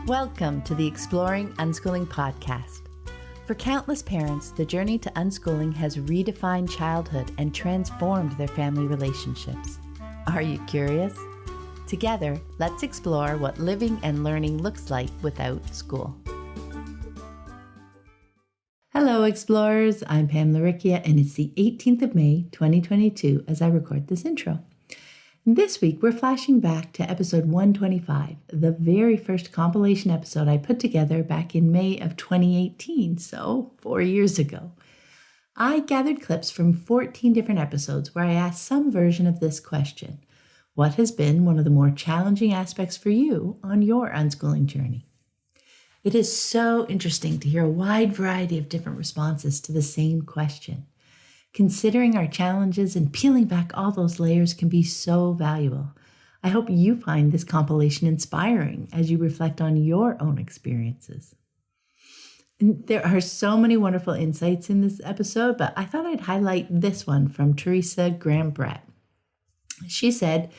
Welcome to the Exploring Unschooling podcast. For countless parents, the journey to unschooling has redefined childhood and transformed their family relationships. Are you curious? Together, let's explore what living and learning looks like without school. Hello, explorers. I'm Pam Laricchia, and it's the 18th of May, 2022, as I record this intro. This week, we're flashing back to episode 125, the very first compilation episode I put together back in May of 2018, so 4 years ago. I gathered clips from 14 different episodes where I asked some version of this question: what has been one of the more challenging aspects for you on your unschooling journey? It is so interesting to hear a wide variety of different responses to the same question. Considering our challenges and peeling back all those layers can be so valuable. I hope you find this compilation inspiring as you reflect on your own experiences. And there are so many wonderful insights in this episode, but I thought I'd highlight this one from Teresa Graham-Brett. She said,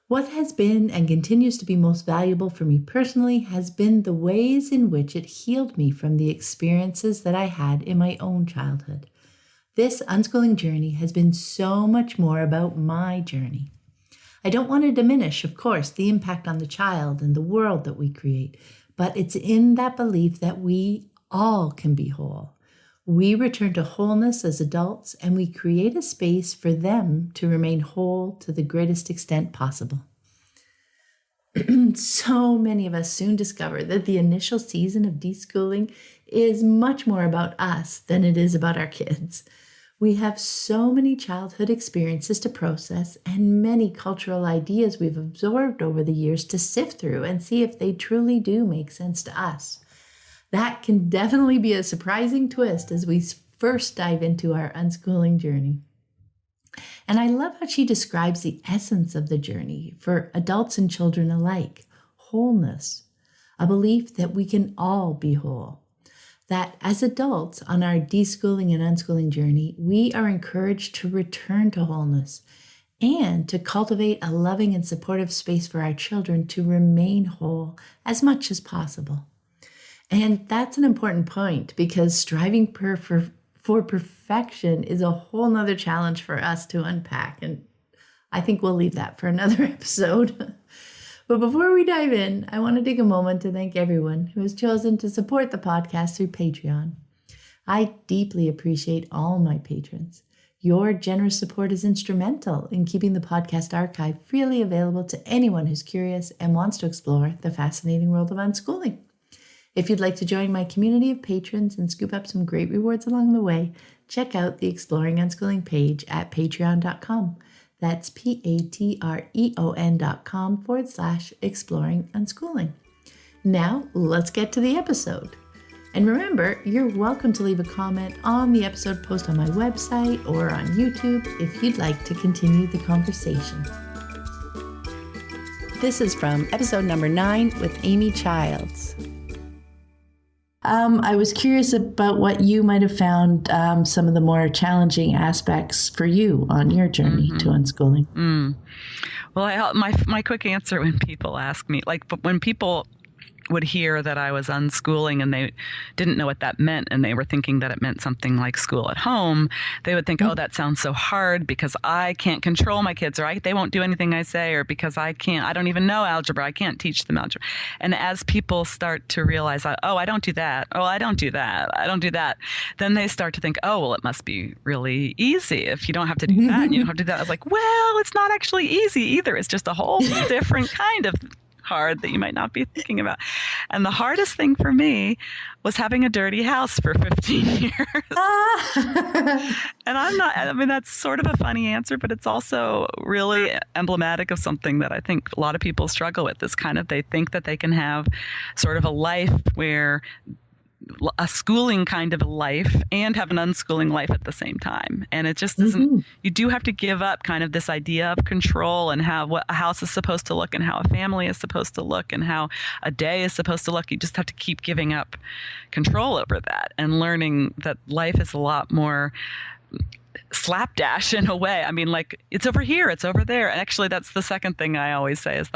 "What has been and continues to be most valuable for me personally has been the ways in which it healed me from the experiences that I had in my own childhood. This unschooling journey has been so much more about my journey. I don't want to diminish, of course, the impact on the child and the world that we create, but it's in that belief that we all can be whole. We return to wholeness as adults, and we create a space for them to remain whole to the greatest extent possible." So many of us soon discover that the initial season of deschooling is much more about us than it is about our kids. We have so many childhood experiences to process and many cultural ideas we've absorbed over the years to sift through and see if they truly do make sense to us. That can definitely be a surprising twist as we first dive into our unschooling journey. And I love how she describes the essence of the journey for adults and children alike: wholeness, a belief that we can all be whole. That as adults on our deschooling and unschooling journey, we are encouraged to return to wholeness and to cultivate a loving and supportive space for our children to remain whole as much as possible. And that's an important point because striving for perfection is a whole nother challenge for us to unpack. And I think we'll leave that for another episode. But before we dive in, I want to take a moment to thank everyone who has chosen to support the podcast through Patreon. I deeply appreciate all my patrons. Your generous support is instrumental in keeping the podcast archive freely available to anyone who's curious and wants to explore the fascinating world of unschooling. If you'd like to join my community of patrons and scoop up some great rewards along the way, check out the Exploring Unschooling page at patreon.com. That's patreon.com/exploring unschooling. Now, let's get to the episode. And remember, you're welcome to leave a comment on the episode post on my website or on YouTube if you'd like to continue the conversation. This is from episode number 9 with Amy Childs. I was curious about what you might have found some of the more challenging aspects for you on your journey to unschooling. Well, my quick answer when people ask me, when people would hear that I was unschooling and they didn't know what that meant and they were thinking that it meant something like school at home, they would think, oh, that sounds so hard because I can't control my kids, or they won't do anything I say, or because I don't even know algebra, I can't teach them algebra. And as people start to realize, oh, I don't do that, oh, I don't do that, I don't do that, then they start to think, oh, well, it must be really easy if you don't have to do that and you don't have to do that. I was like, well, it's not actually easy either. It's just a whole different kind of hard that you might not be thinking about. And the hardest thing for me was having a dirty house for 15 years. And that's sort of a funny answer, but it's also really emblematic of something that I think a lot of people struggle with. This kind of, they think that they can have sort of a life where a schooling kind of a life and have an unschooling life at the same time. And it just isn't, you do have to give up kind of this idea of control and how what a house is supposed to look and how a family is supposed to look and how a day is supposed to look. You just have to keep giving up control over that and learning that life is a lot more slapdash in a way. I mean, like, it's over here, it's over there. And actually, that's the second thing I always say is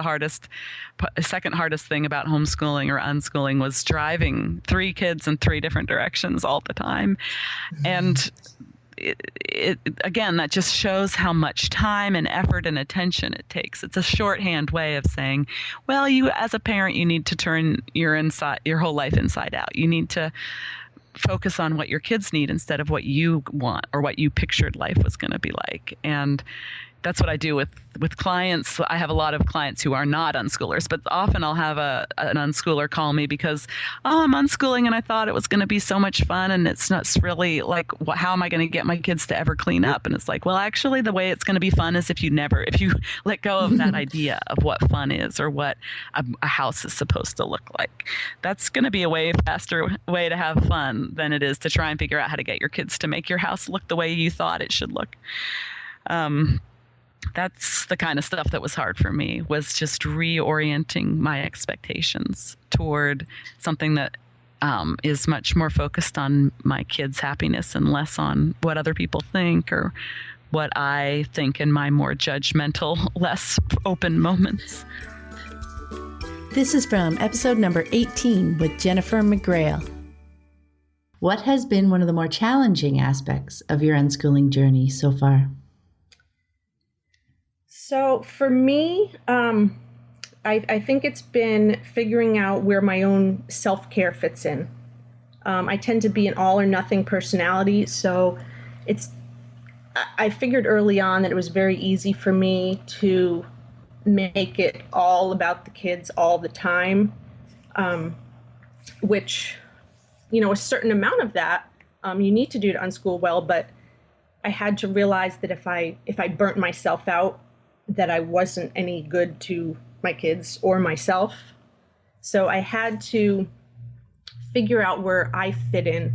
second hardest thing about homeschooling or unschooling was driving 3 kids in 3 different directions all the time. And again, that just shows how much time and effort and attention it takes. It's a shorthand way of saying, well, you as a parent, you need to turn your whole life inside out. You need to focus on what your kids need instead of what you want or what you pictured life was going to be like. And that's what I do with clients. I have a lot of clients who are not unschoolers, but often I'll have an unschooler call me because, I'm unschooling and I thought it was going to be so much fun, and it's not really like, how am I going to get my kids to ever clean up? And it's like, well, actually, the way it's going to be fun is if you let go of that idea of what fun is or what a house is supposed to look like. That's going to be a way faster way to have fun than it is to try and figure out how to get your kids to make your house look the way you thought it should look. That's the kind of stuff that was hard for me, was just reorienting my expectations toward something that is much more focused on my kids' happiness and less on what other people think or what I think in my more judgmental, less open moments. This is from episode number 18 with Jennifer McGrail. What has been one of the more challenging aspects of your unschooling journey so far? So for me, I think it's been figuring out where my own self-care fits in. I tend to be an all or nothing personality, so I figured early on that it was very easy for me to make it all about the kids all the time, which, a certain amount of that you need to do to unschool well, but I had to realize that if I burnt myself out, that I wasn't any good to my kids or myself. So I had to figure out where I fit in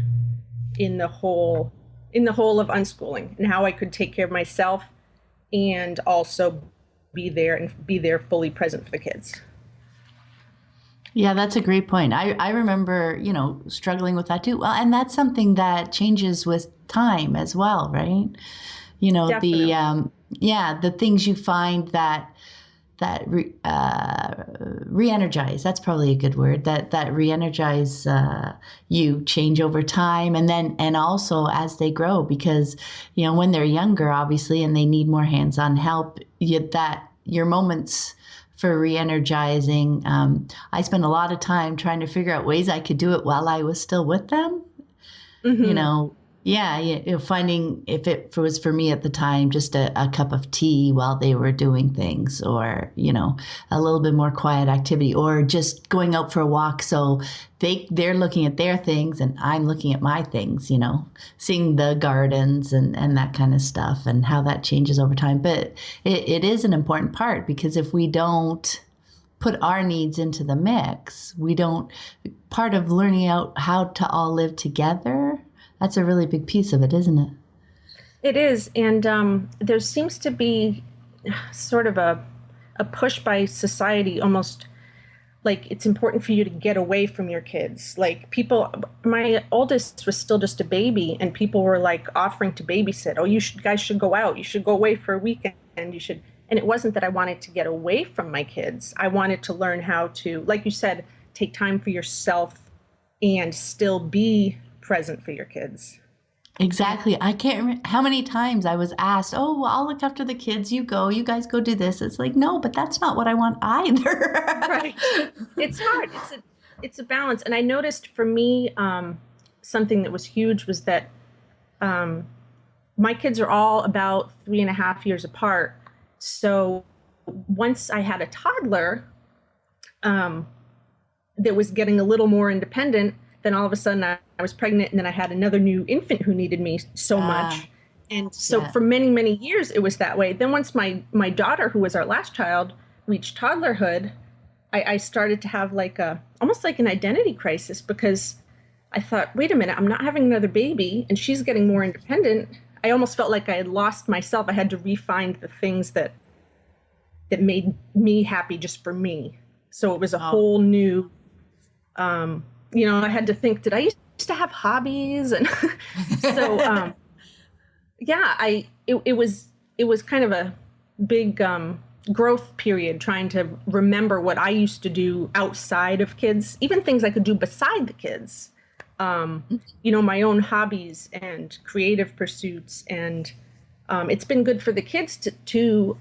the whole of unschooling, and how I could take care of myself and also be there fully present for the kids. Yeah, that's a great point. I remember, struggling with that too. Well, and that's something that changes with time as well, right? Definitely. The things you find that re-energize, that's probably a good word, that re-energize you change over time, and also as they grow, because when they're younger, obviously, and they need more hands-on help, your moments for re-energizing, I spent a lot of time trying to figure out ways I could do it while I was still with them. Mm-hmm. Finding, if it was for me at the time, just a cup of tea while they were doing things, or, a little bit more quiet activity, or just going out for a walk. So they're looking at their things and I'm looking at my things, seeing the gardens and that kind of stuff, and how that changes over time. But it is an important part, because if we don't put our needs into the mix, part of learning out how to all live together, that's a really big piece of it, isn't it? It is. And there seems to be sort of a push by society, almost like it's important for you to get away from your kids. Like my oldest was still just a baby, and people were like offering to babysit. Oh, guys should go out. You should go away for a weekend. You should. And it wasn't that I wanted to get away from my kids. I wanted to learn how to, like you said, take time for yourself and still be present for your kids. Exactly. I can't remember how many times I was asked, "Oh, well, I'll look after the kids. You guys go do this." It's like, no, but that's not what I want either. Right. It's hard. It's a balance. And I noticed for me, something that was huge was that my kids are all about 3.5 years apart. So once I had a toddler that was getting a little more independent, then all of a sudden I was pregnant, and then I had another new infant who needed me so much. And so for many, many years, it was that way. Then once my daughter, who was our last child, reached toddlerhood, I started to have almost like an identity crisis, because I thought, wait a minute, I'm not having another baby and she's getting more independent. I almost felt like I had lost myself. I had to refine the things that made me happy just for me. So it was a whole new, I had to think, did I used to have hobbies? And so Yeah, it was kind of a big growth period trying to remember what I used to do outside of kids, even things I could do beside the kids. My own hobbies and creative pursuits, and it's been good for the kids to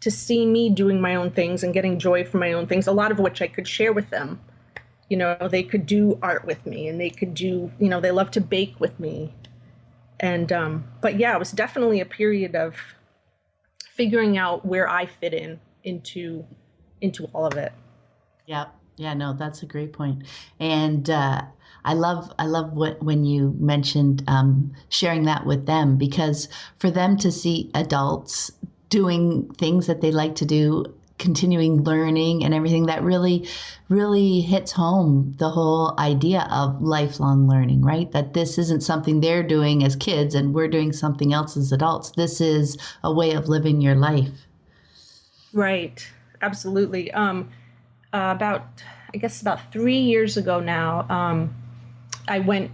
see me doing my own things and getting joy from my own things, a lot of which I could share with them. They could do art with me, and they could do, they love to bake with me. And but yeah, it was definitely a period of figuring out where I fit into all of it. Yeah. Yeah, no, that's a great point. And I love when you mentioned sharing that with them, because for them to see adults doing things that they like to do, continuing learning and everything, that really, really hits home the whole idea of lifelong learning, right? That this isn't something they're doing as kids and we're doing something else as adults. This is a way of living your life. Right. Absolutely. About, I guess, about 3 years ago now, I went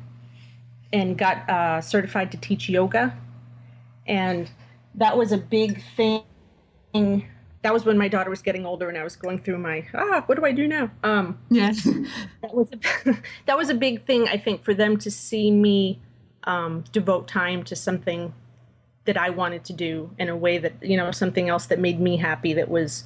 and got certified to teach yoga, and that was a big thing. That was when my daughter was getting older, and I was going through my what do I do now? Yes. That was that was a big thing, I think, for them to see me devote time to something that I wanted to do in a way that, something else that made me happy, that was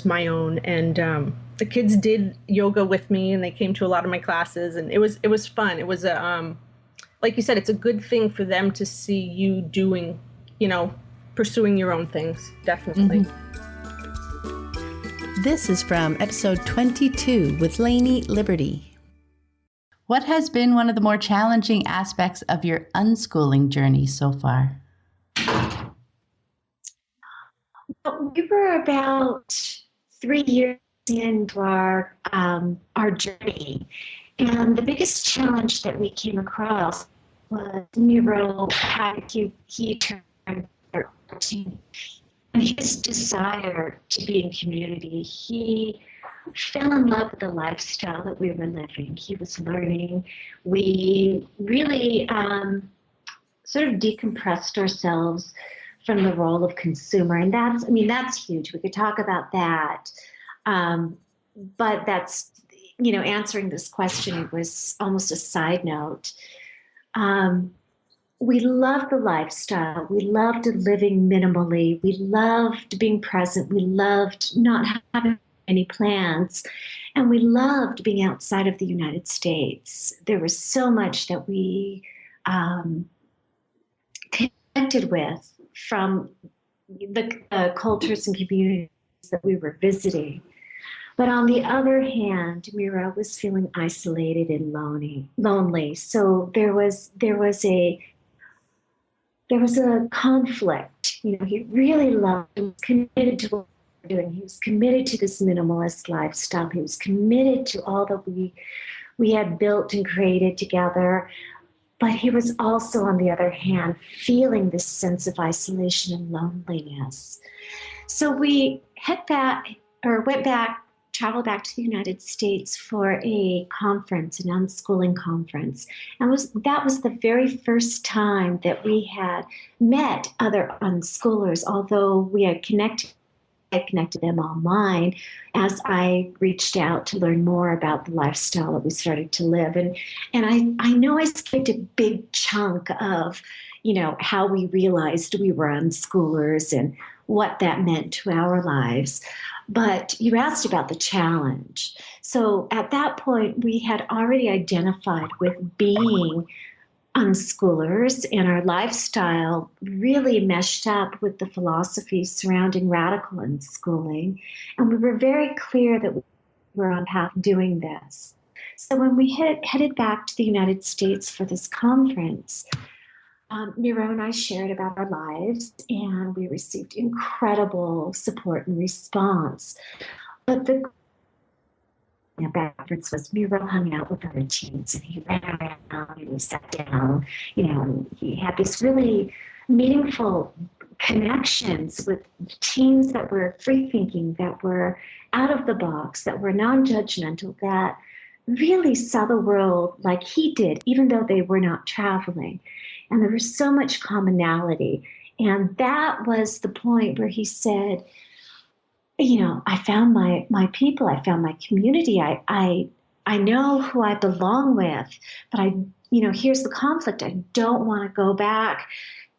my own. And the kids did yoga with me, and they came to a lot of my classes, and it was fun. It was like you said, it's a good thing for them to see you doing, pursuing your own things. Definitely. This is from episode 22 with Lainey Liberty. What has been one of the more challenging aspects of your unschooling journey so far? We were about 3 years into our journey, and the biggest challenge that we came across was Miro had he turned 13, and his desire to be in community. He fell in love with the lifestyle that we were living. He was learning. We really sort of decompressed ourselves from the role of consumer. And that's huge. We could talk about that. But that's, answering this question, it was almost a side note. We loved the lifestyle. We loved living minimally. We loved being present. We loved not having any plans. And we loved being outside of the United States. There was so much that we connected with from the cultures and communities that we were visiting. But on the other hand, Mira was feeling isolated and lonely. So there was a conflict. He really loved, he was committed to what we were doing. He was committed to this minimalist lifestyle. He was committed to all that we had built and created together. But he was also, on the other hand, feeling this sense of isolation and loneliness. So we traveled back to the United States for a conference, an unschooling conference. And that was the very first time that we had met other unschoolers, although we had connected. I connected them online as I reached out to learn more about the lifestyle that we started to live. And I know I skipped a big chunk of, how we realized we were unschoolers and what that meant to our lives. But you asked about the challenge. So at that point, we had already identified with being unschoolers, and our lifestyle really meshed up with the philosophies surrounding radical unschooling. And we were very clear that we were on path doing this. So when we headed back to the United States for this conference, Miro and I shared about our lives, and we received incredible support and response. But the backwards was Miro hung out with other teens, and he ran around and he sat down. He had these really meaningful connections with teens that were free thinking, that were out of the box, that were non-judgmental, that really saw the world like he did, even though they were not traveling. And there was so much commonality. And that was the point where he said, I found my people, I found my community, I know who I belong with, but here's the conflict. I don't want to go back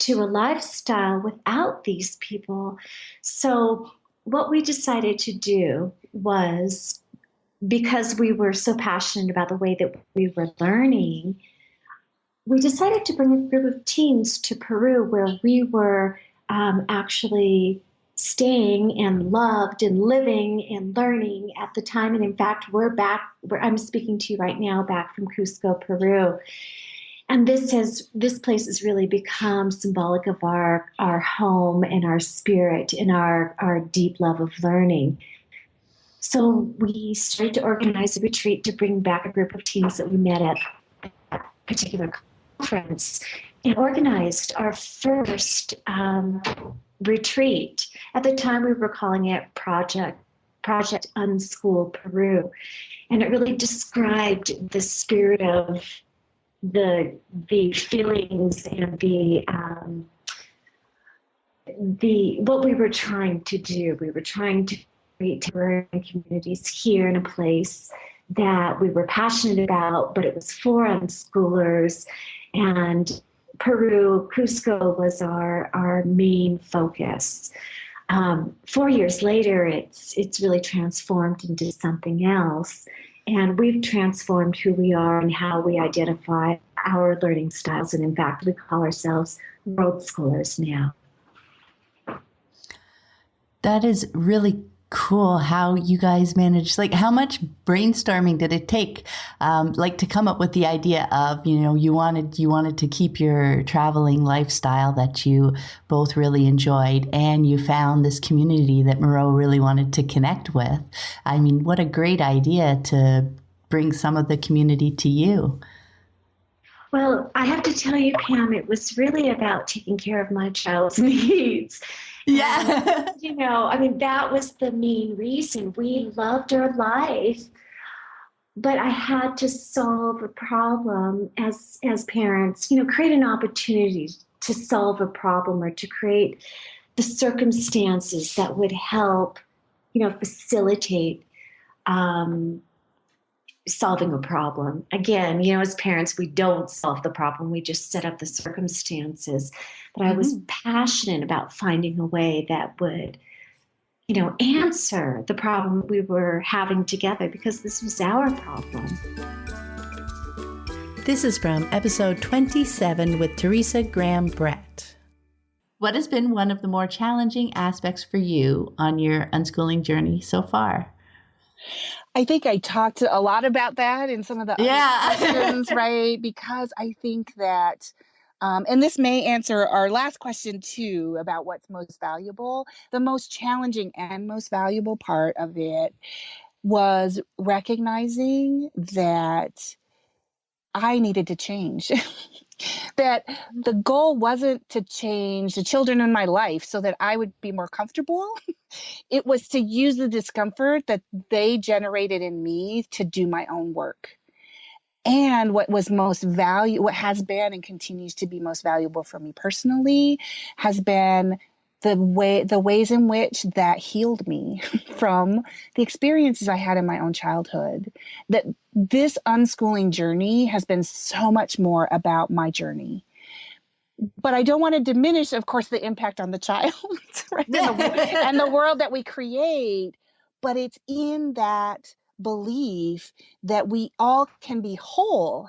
to a lifestyle without these people. So what we decided to do was, because we were so passionate about the way that we were learning, we decided to bring a group of teens to Peru where we were actually staying and loved and living and learning at the time. And in fact, I'm speaking to you right now back from Cusco, Peru. And this place has really become symbolic of our home and our spirit and our deep love of learning. So we started to organize a retreat to bring back a group of teens that we met at a particular conference, and organized our first retreat. At the time, we were calling it Project Unschool Peru. And it really described the spirit of the feelings and the what we were trying to do. We were trying to create temporary communities here in a place that we were passionate about, but it was for unschoolers. And Peru, Cusco was our main focus. 4 years later, it's really transformed into something else. And we've transformed who we are and how we identify our learning styles. And in fact, we call ourselves world schoolers now. That is really cool how you guys managed, like how much brainstorming did it take to come up with the idea of, you wanted to keep your traveling lifestyle that you both really enjoyed, and you found this community that Moreau really wanted to connect with. I mean, what a great idea to bring some of the community to you. Well, I have to tell you, Pam, it was really about taking care of my child's needs. Yeah. And, that was the main reason. We loved our life, but I had to solve a problem as parents, create an opportunity to solve a problem or to create the circumstances that would help, facilitate solving a problem. Again, as parents, we don't solve the problem. We just set up the circumstances. But I was passionate about finding a way that would, answer the problem we were having together, because this was our problem. This is from episode 27 with Teresa Graham Brett. What has been one of the more challenging aspects for you on your unschooling journey so far? I think I talked a lot about that in some of the other questions, right? Because I think that, and this may answer our last question too, about what's most valuable. The most challenging and most valuable part of it was recognizing that I needed to change. That the goal wasn't to change the children in my life so that I would be more comfortable. It was to use the discomfort that they generated in me to do my own work. And what has been and continues to be most valuable for me personally has been the ways in which that healed me from the experiences I had in my own childhood. That this unschooling journey has been so much more about my journey. But I don't want to diminish, of course, the impact on the child, right? And the world that we create. But it's in that belief that we all can be whole,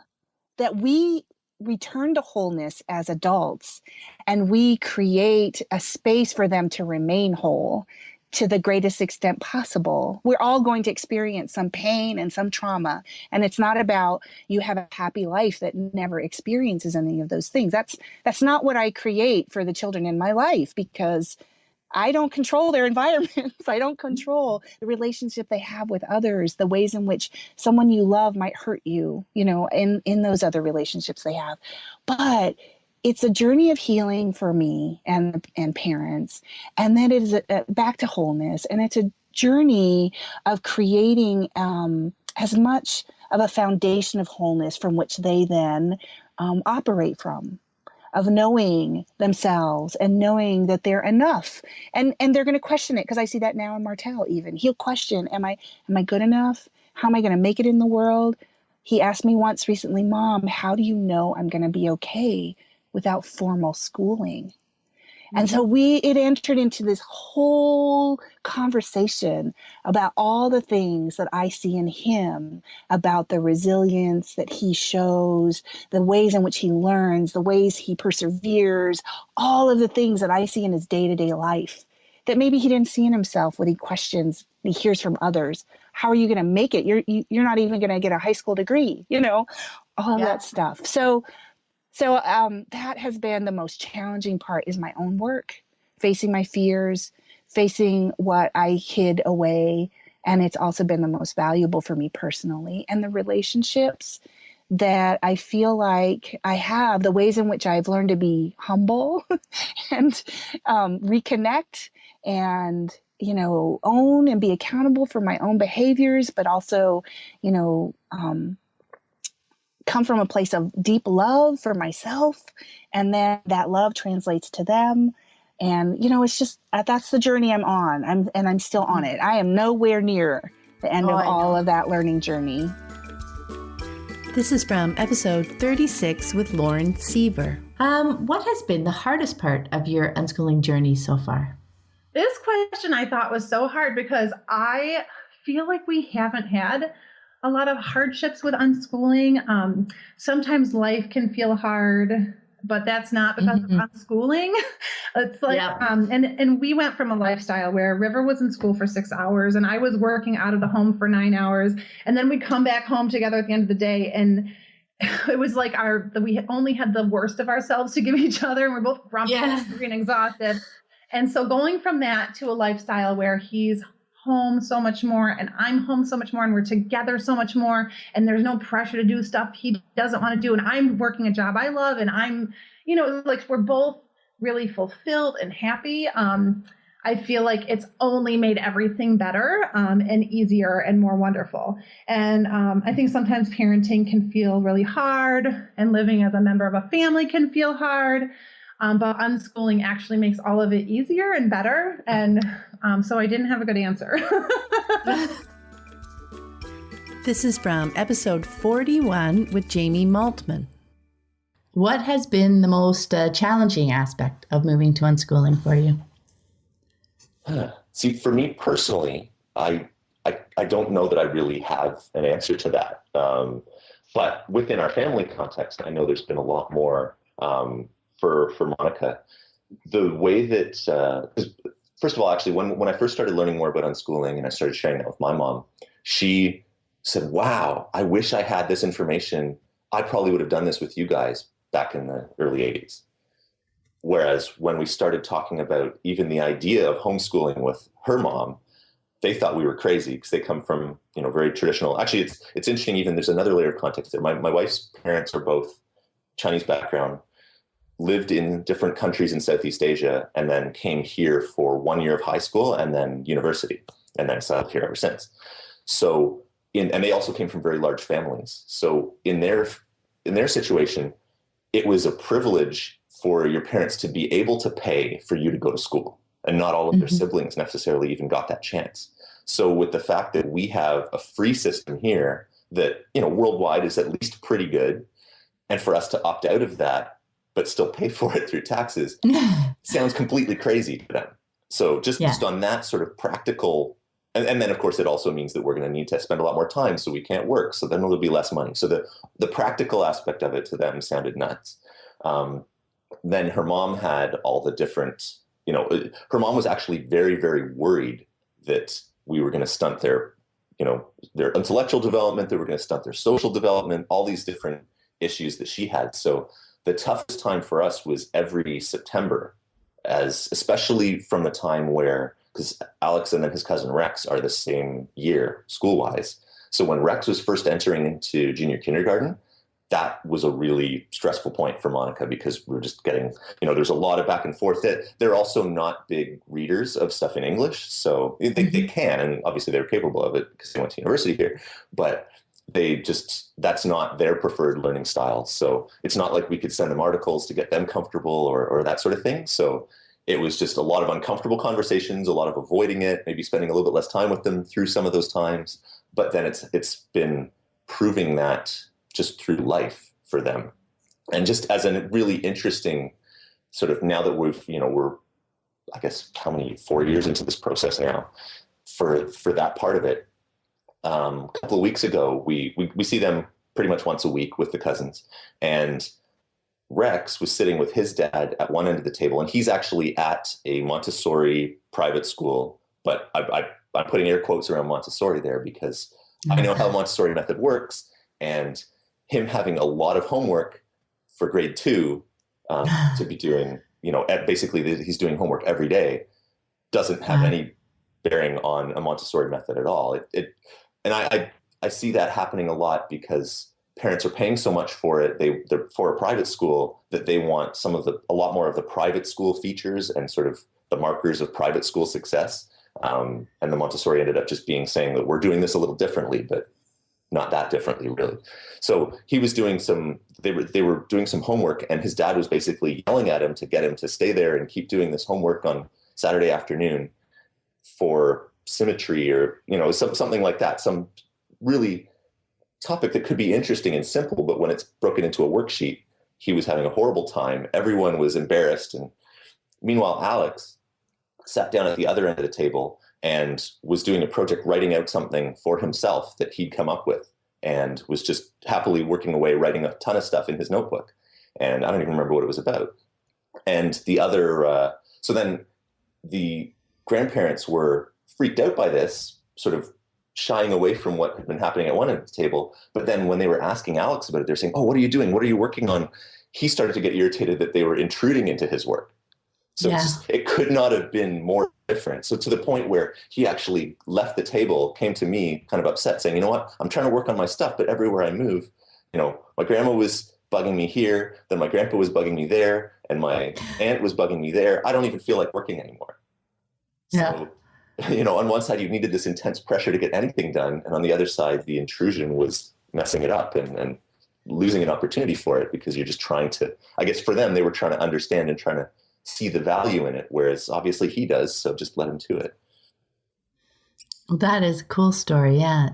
that we return to wholeness as adults, and we create a space for them to remain whole to the greatest extent possible. We're all going to experience some pain and some trauma. And it's not about you have a happy life that never experiences any of those things. That's not what I create for the children in my life, because I don't control their environments. I don't control the relationship they have with others, the ways in which someone you love might hurt you, in those other relationships they have. But it's a journey of healing for me and parents. And then it is back to wholeness. And it's a journey of creating as much of a foundation of wholeness from which they then operate from. of knowing themselves and knowing that they're enough. And they're going to question it, because I see that now in Martell even. He'll question, am I good enough? How am I going to make it in the world? He asked me once recently, Mom, how do you know I'm going to be okay without formal schooling? And so it entered into this whole conversation about all the things that I see in him, about the resilience that he shows, the ways in which he learns, the ways he perseveres, all of the things that I see in his day-to-day life that maybe he didn't see in himself when he questions, he hears from others. How are you going to make it? You're not even going to get a high school degree, all of that stuff. So that has been the most challenging part, is my own work, facing my fears, facing what I hid away. And it's also been the most valuable for me personally. And the relationships that I feel like I have, the ways in which I've learned to be humble and reconnect and, own and be accountable for my own behaviors, but also, come from a place of deep love for myself, and then that love translates to them. And it's just that's the journey I'm on. I'm still on it. I am nowhere near the end of all of that learning journey. This is from episode 36 with Lauren Seaver. What has been the hardest part of your unschooling journey so far? This question I thought was so hard, because I feel like we haven't had a lot of hardships with unschooling. Sometimes life can feel hard, but that's not because of unschooling. It's like, and we went from a lifestyle where River was in school for 6 hours and I was working out of the home for 9 hours. And then we'd come back home together at the end of the day. And it was like we only had the worst of ourselves to give each other. And we're both grumpy and angry and exhausted. And so going from that to a lifestyle where he's home so much more and I'm home so much more and we're together so much more and there's no pressure to do stuff he doesn't want to do, and I'm working a job I love, and I'm like we're both really fulfilled and happy. I feel like it's only made everything better and easier and more wonderful. And I think sometimes parenting can feel really hard, and living as a member of a family can feel hard. But unschooling actually makes all of it easier and better. And so I didn't have a good answer. This is from episode 41 with Jamie Maltman. What has been the most challenging aspect of moving to unschooling for you? See, for me personally, I don't know that I really have an answer to that. But within our family context, I know there's been a lot more for Monica. The way that, first of all, actually, when I first started learning more about unschooling and I started sharing that with my mom, she said, wow, I wish I had this information. I probably would have done this with you guys back in the early 80s. Whereas when we started talking about even the idea of homeschooling with her mom, they thought we were crazy, because they come from, very traditional. Actually, it's interesting. Even there's another layer of context there. My wife's parents are both Chinese background, lived in different countries in Southeast Asia, and then came here for 1 year of high school and then university, and then settled here ever since. So, and they also came from very large families. So in their situation, it was a privilege for your parents to be able to pay for you to go to school, and not all of their siblings necessarily even got that chance. So with the fact that we have a free system here that, worldwide is at least pretty good, and for us to opt out of that but still pay for it through taxes sounds completely crazy to them. So just on that sort of practical, and then of course it also means that we're going to need to spend a lot more time, so we can't work. So then there'll be less money. So the practical aspect of it to them sounded nuts. Then her mom had all the different, her mom was actually very, very worried that we were going to stunt their intellectual development, that we're going to stunt their social development, all these different issues that she had. So the toughest time for us was every September, especially from the time where, because Alex and then his cousin Rex are the same year school-wise. So when Rex was first entering into junior kindergarten, that was a really stressful point for Monica, because we were just getting, there's a lot of back and forth. They're also not big readers of stuff in English. So they can, and obviously they're capable of it because they went to university here. But that's not their preferred learning style. So it's not like we could send them articles to get them comfortable or that sort of thing. So it was just a lot of uncomfortable conversations, a lot of avoiding it, maybe spending a little bit less time with them through some of those times. But then it's been proving that just through life for them. And just as a really interesting sort of, now that we're, I guess, 4 years into this process now, for that part of it. A couple of weeks ago, we see them pretty much once a week with the cousins, and Rex was sitting with his dad at one end of the table, and he's actually at a Montessori private school, but I'm putting air quotes around Montessori there because I know how Montessori method works, and him having a lot of homework for grade 2 to be doing, basically he's doing homework every day, doesn't have any bearing on a Montessori method at all. And I see that happening a lot because parents are paying so much for it. They're for a private school that they want a lot more of the private school features and sort of the markers of private school success. And the Montessori ended up just saying that we're doing this a little differently, but not that differently really. So he was doing they were doing some homework, and his dad was basically yelling at him to get him to stay there and keep doing this homework on Saturday afternoon for symmetry or, something like that, some really topic that could be interesting and simple, but when it's broken into a worksheet, he was having a horrible time. Everyone was embarrassed. And meanwhile, Alex sat down at the other end of the table and was doing a project, writing out something for himself that he'd come up with, and was just happily working away, writing a ton of stuff in his notebook. And I don't even remember what it was about. And so then the grandparents were freaked out by this, sort of shying away from what had been happening at one end of the table. But then when they were asking Alex about it, they're saying, "Oh, what are you doing? What are you working on?" He started to get irritated that they were intruding into his work. So it could not have been more different. So to the point where he actually left the table, came to me kind of upset, saying, "You know what? I'm trying to work on my stuff, but everywhere I move, my grandma was bugging me here, then my grandpa was bugging me there, and my aunt was bugging me there. I don't even feel like working anymore." So, on one side, you needed this intense pressure to get anything done. And on the other side, the intrusion was messing it up and losing an opportunity for it, because you're just trying to, I guess for them, they were trying to understand and trying to see the value in it, whereas obviously he does. So just let him to it. That is a cool story. Yeah.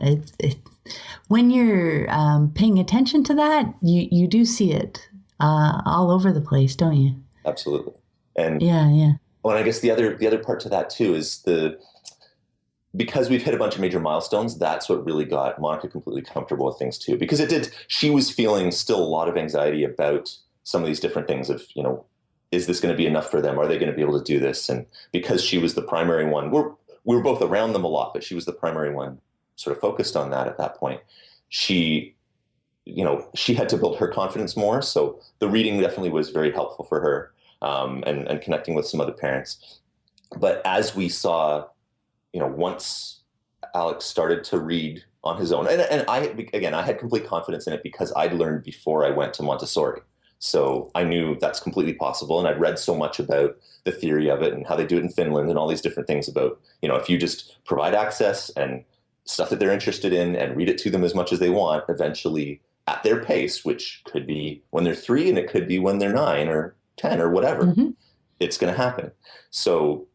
When you're paying attention to that, you do see it all over the place, don't you? Absolutely. And yeah. Well, and I guess the other part to that too is because we've hit a bunch of major milestones, that's what really got Monica completely comfortable with things too. Because she was feeling still a lot of anxiety about some of these different things of, is this going to be enough for them? Are they going to be able to do this? And because she was the primary one, we were both around them a lot, but she was the primary one sort of focused on that at that point. She had to build her confidence more. So the reading definitely was very helpful for her. And connecting with some other parents. But as we saw, once Alex started to read on his own, and I had complete confidence in it because I'd learned before I went to Montessori. So I knew that's completely possible. And I'd read so much about the theory of it and how they do it in Finland and all these different things about, if you just provide access and stuff that they're interested in and read it to them as much as they want, eventually at their pace, which could be when they're 3 and it could be when they're 9 or 10 or whatever, it's going to happen. So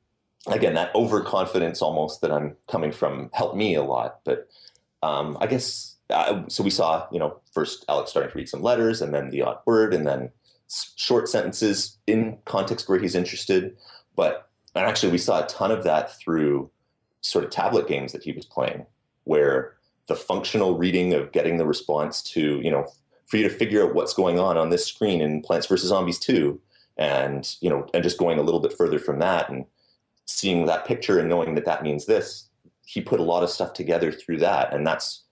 again, that overconfidence almost that I'm coming from helped me a lot. But I guess, so we saw, first Alex starting to read some letters and then the odd word and then short sentences in context where he's interested. And actually we saw a ton of that through sort of tablet games that he was playing, where the functional reading of getting the response to, for you to figure out what's going on this screen in Plants vs. Zombies 2, and just going a little bit further from that and seeing that picture and knowing that means this, he put a lot of stuff together through that. And that's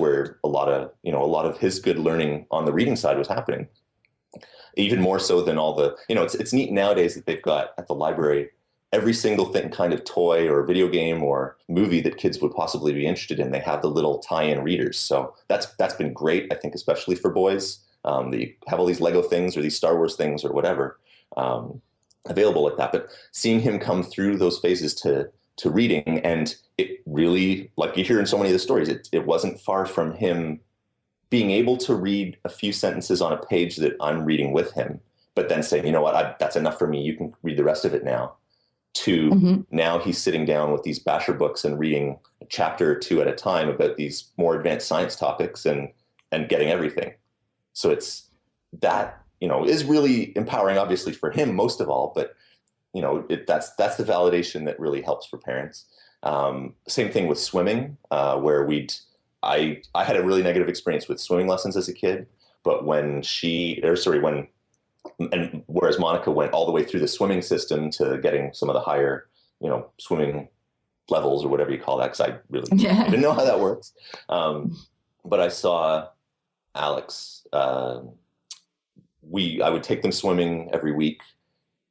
where a lot of his good learning on the reading side was happening. Even more so than all the, it's neat nowadays that they've got at the library every single thing, kind of toy or video game or movie that kids would possibly be interested in. They have the little tie-in readers. So that's been great, I think, especially for boys. That you have all these Lego things or these Star Wars things or whatever available like that. But seeing him come through those phases to reading, and it really, like you hear in so many of the stories, it wasn't far from him being able to read a few sentences on a page that I'm reading with him, but then saying, you know what, that's enough for me. You can read the rest of it now. To now he's sitting down with these basher books and reading a chapter or two at a time about these more advanced science topics and getting everything. So it's that, is really empowering, obviously, for him most of all, but that's the validation that really helps for parents. Same thing with swimming, where I had a really negative experience with swimming lessons as a kid, but whereas Monica went all the way through the swimming system to getting some of the higher, swimming levels or whatever you call that, because I really didn't even know how that works. But I saw Alex, I would take them swimming every week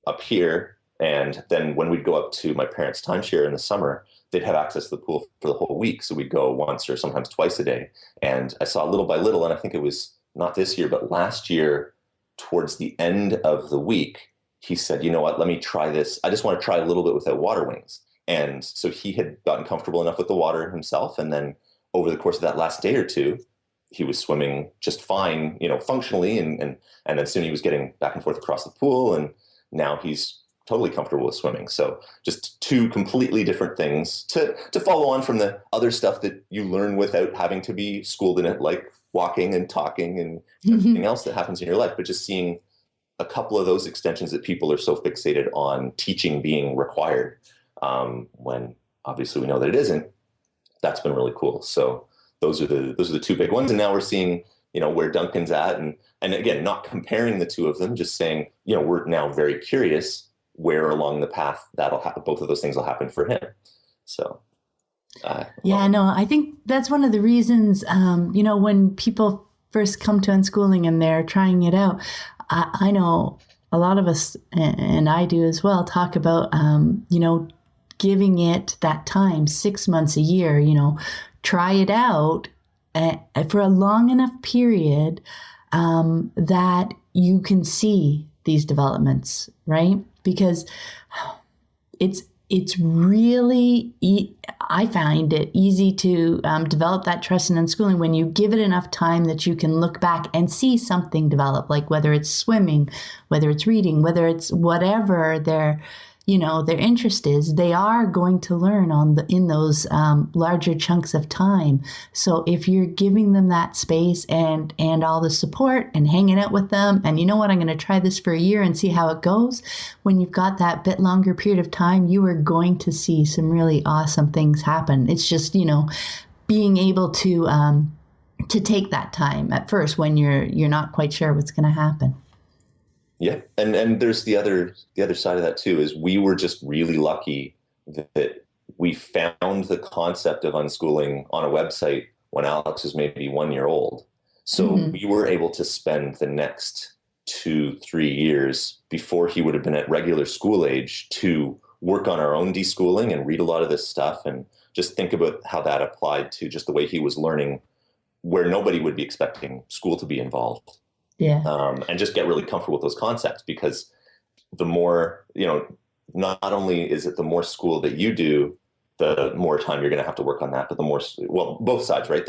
up here. And then when we'd go up to my parents' timeshare in the summer, they'd have access to the pool for the whole week. So we'd go once or sometimes twice a day. And I saw little by little, and I think it was not this year, but last year, towards the end of the week, he said, you know what, let me try this. I just want to try a little bit without water wings. And so he had gotten comfortable enough with the water himself. And then over the course of that last day or two, he was swimming just fine, functionally. And then soon he was getting back and forth across the pool. And now he's totally comfortable with swimming. So just two completely different things to follow on from the other stuff that you learn without having to be schooled in it, like walking and talking and everything else that happens in your life. But just seeing a couple of those extensions that people are so fixated on teaching being required, when obviously we know that it isn't, that's been really cool. So those are the two big ones. And now we're seeing, where Duncan's at, and again, not comparing the two of them, just saying, we're now very curious where along the path that'll happen. Both of those things will happen for him. So. I think that's one of the reasons, when people first come to Unschooling and they're trying it out, I know a lot of us, and I do as well, talk about, giving it that time, 6 months, a year, try it out for a long enough period that you can see these developments, right? Because it's really, I find it easy to develop that trust in Unschooling when you give it enough time that you can look back and see something develop, like whether it's swimming, whether it's reading, whether it's whatever their interest is, they are going to learn in those larger chunks of time. So if you're giving them that space and all the support and hanging out with them, and I'm going to try this for a year and see how it goes. When you've got that bit longer period of time, you are going to see some really awesome things happen. It's just, being able to take that time at first when you're not quite sure what's going to happen. Yeah. And there's the other side of that too, is we were just really lucky that we found the concept of unschooling on a website when Alex was maybe 1 year old. So we were able to spend the next 2-3 years before he would have been at regular school age to work on our own deschooling and read a lot of this stuff and just think about how that applied to just the way he was learning, where nobody would be expecting school to be involved. Yeah. And just get really comfortable with those concepts, because the more, not only is it the more school that you do, the more time you're going to have to work on that, but the more, both sides, right?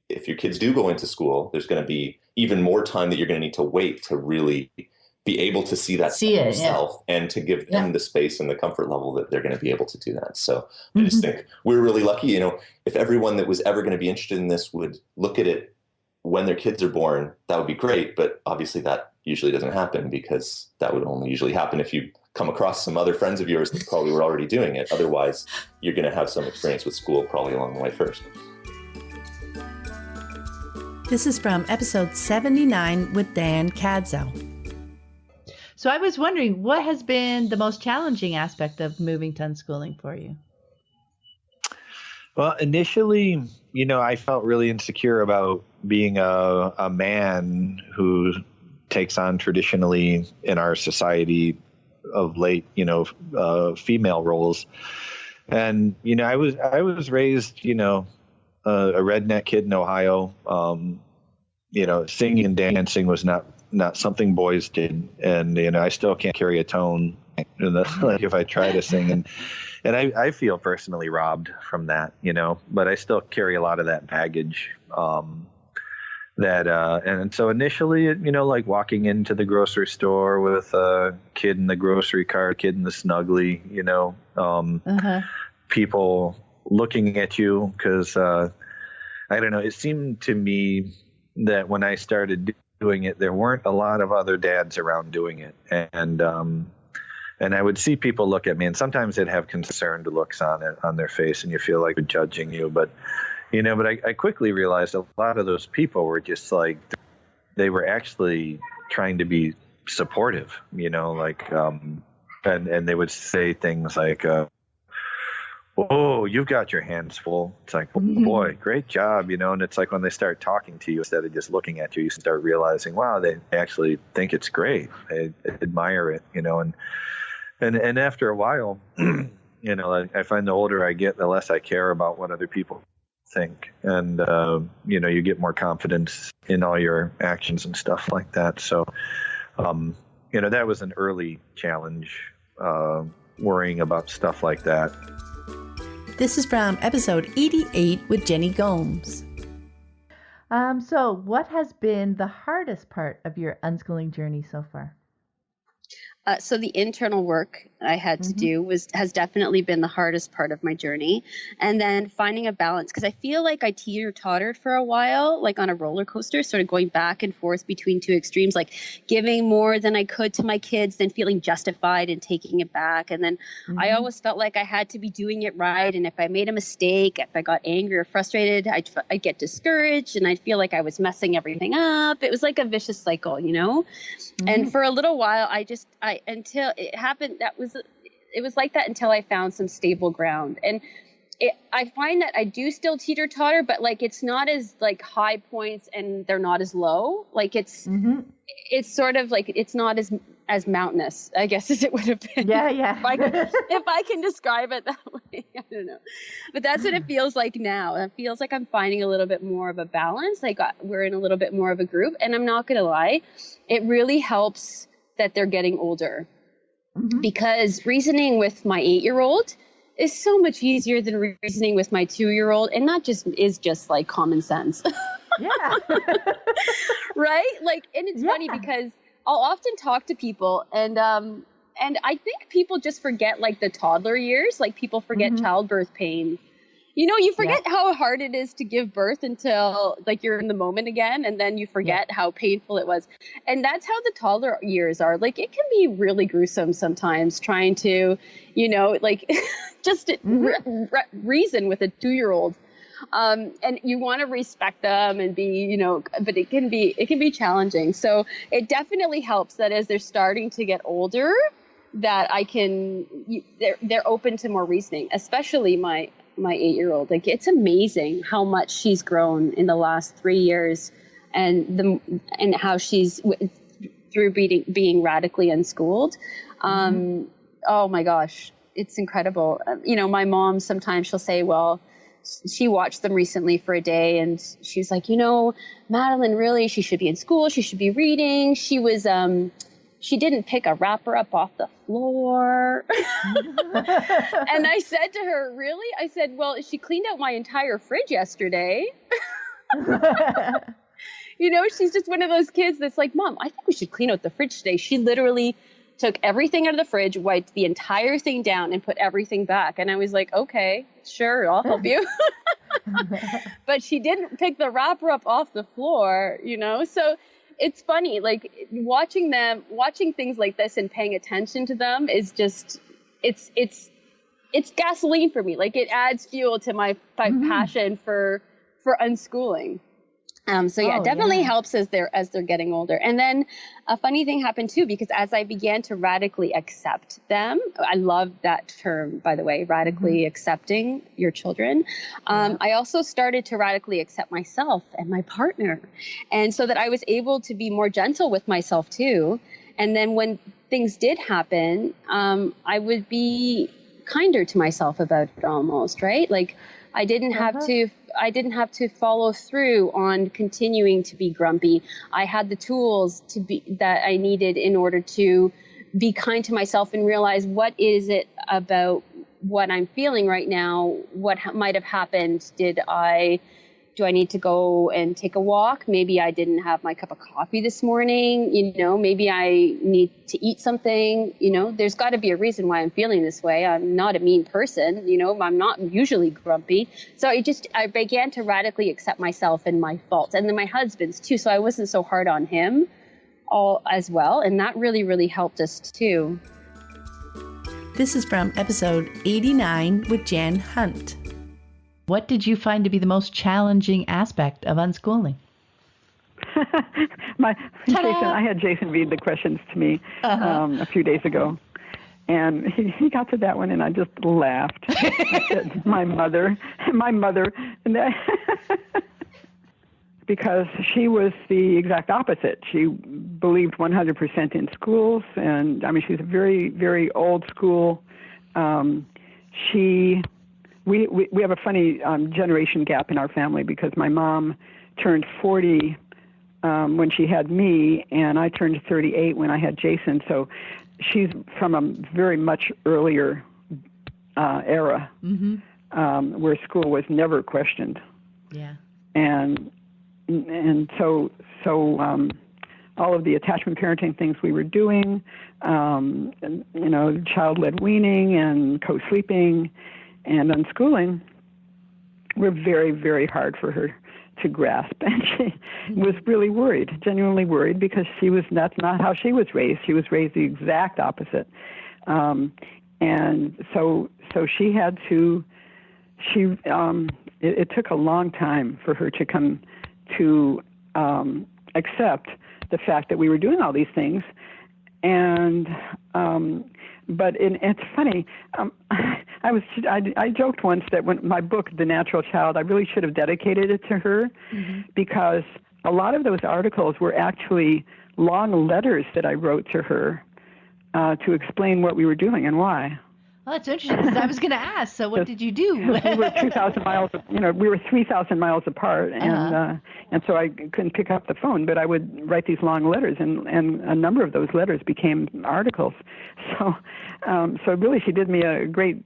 If your kids do go into school, there's going to be even more time that you're going to need to wait to really be able to see that yourself and to give them the space and the comfort level that they're going to be able to do that. So I just think we're really lucky, if everyone that was ever going to be interested in this would look at it when their kids are born, that would be great. But obviously that usually doesn't happen, because that would only usually happen if you come across some other friends of yours that probably were already doing it. Otherwise, you're going to have some experience with school probably along the way first. This is from episode 79 with Dan Cadzo. So I was wondering, what has been the most challenging aspect of moving to Unschooling for you? Well, initially, I felt really insecure about being a man who takes on traditionally in our society of late, female roles. And, I was raised, a redneck kid in Ohio. Singing and dancing was not something boys did. And, I still can't carry a tone like if I try to sing. And I feel personally robbed from that, but I still carry a lot of that baggage. that and so initially, like walking into the grocery store with a kid in the grocery cart, kid in the snuggly, people looking at you, because I don't know, it seemed to me that when I started doing it, there weren't a lot of other dads around doing it, and I would see people look at me, and sometimes they'd have concerned looks on their face, and you feel like they're judging you, but I quickly realized a lot of those people were just like, they were actually trying to be supportive, and they would say things like, "Oh, you've got your hands full." It's like, oh, boy, great job, and it's like when they start talking to you instead of just looking at you, you start realizing, wow, they actually think it's great. They admire it, and after a while, I find the older I get, the less I care about what other people think, and you get more confidence in all your actions and stuff like that. So that was an early challenge, worrying about stuff like that. This is from episode 88 with Jenny Gomes. So what has been the hardest part of your unschooling journey so far? So the internal work I had to do has definitely been the hardest part of my journey. And then finding a balance, because I feel like I teeter-tottered for a while, like on a roller coaster, sort of going back and forth between two extremes, like giving more than I could to my kids, then feeling justified and taking it back. And then I always felt like I had to be doing it right. And if I made a mistake, if I got angry or frustrated, I'd get discouraged and I'd feel like I was messing everything up. It was like a vicious cycle, And for a little while, until it happened, it was like that until I found some stable ground. And I find that I do still teeter totter, but like, it's not as like high points and they're not as low. Like it's sort of like, it's not as mountainous, I guess, as it would have been. Yeah. If I can describe it that way, I don't know. But that's what it feels like now. It feels like I'm finding a little bit more of a balance. We're in a little bit more of a group, and I'm not going to lie. It really helps that they're getting older, because reasoning with my 8-year-old is so much easier than reasoning with my 2-year-old. And that is just like common sense. Yeah. Right? Like, and it's funny because I'll often talk to people and I think people just forget like the toddler years, like people forget childbirth pain. You forget how hard it is to give birth until like you're in the moment again, and then you forget how painful it was. And that's how the toddler years are. Like, it can be really gruesome sometimes trying to, like just reason with a 2-year-old. And you want to respect them and be, but it can be challenging. So it definitely helps that as they're starting to get older, that they're open to more reasoning, especially my 8-year-old. Like, it's amazing how much she's grown in the last 3 years, and how she's through being radically unschooled. Oh my gosh, it's incredible. My mom, sometimes she'll say, well, she watched them recently for a day, and she's like, Madeline, really, she should be in school. She should be reading. She didn't pick a wrapper up off the floor. And I said to her, really? I said, well, she cleaned out my entire fridge yesterday. She's just one of those kids that's like, Mom, I think we should clean out the fridge today. She literally took everything out of the fridge, wiped the entire thing down, and put everything back. And I was like, okay, sure, I'll help you. But she didn't pick the wrapper up off the floor, So it's funny, like watching things like this and paying attention to them is just, it's gasoline for me. Like, it adds fuel to my passion for unschooling. Definitely helps as they're getting older. And then a funny thing happened too, because as I began to radically accept them, I love that term, by the way, radically accepting your children. I also started to radically accept myself and my partner. And so that I was able to be more gentle with myself too. And then when things did happen, I would be kinder to myself about it almost, right? Like, I didn't have to follow through on continuing to be grumpy. I had the tools that I needed in order to be kind to myself and realize, what is it about what I'm feeling right now? What might have happened? Did I do I need to go and take a walk? Maybe I didn't have my cup of coffee this morning. Maybe I need to eat something. There's got to be a reason why I'm feeling this way. I'm not a mean person. I'm not usually grumpy. So I began to radically accept myself and my faults, and then my husband's too. So I wasn't so hard on him all as well. And that really, really helped us too. This is from episode 89 with Jan Hunt. What did you find to be the most challenging aspect of unschooling? I had Jason read the questions to me a few days ago, and he got to that one, and I just laughed. I said, my mother, and that, because she was the exact opposite. She believed 100% in schools, and she's a very, very old school. We have a funny generation gap in our family because my mom turned 40 when she had me, and I turned 38 when I had Jason. So she's from a very much earlier era where school was never questioned. Yeah. And so all of the attachment parenting things we were doing, child-led weaning and co-sleeping and unschooling were very, very hard for her to grasp. And she was really worried, genuinely worried, because that's not how she was raised. She was raised the exact opposite. And so she had to, it took a long time for her to come to accept the fact that we were doing all these things. And but it's funny. I joked once that when my book, The Natural Child, I really should have dedicated it to her because a lot of those articles were actually long letters that I wrote to her to explain what we were doing and why. Well, that's interesting because I was going to ask. So, what did you do? We were 2,000 miles. We were 3,000 miles apart, and so I couldn't pick up the phone. But I would write these long letters, and a number of those letters became articles. So really, she did me a great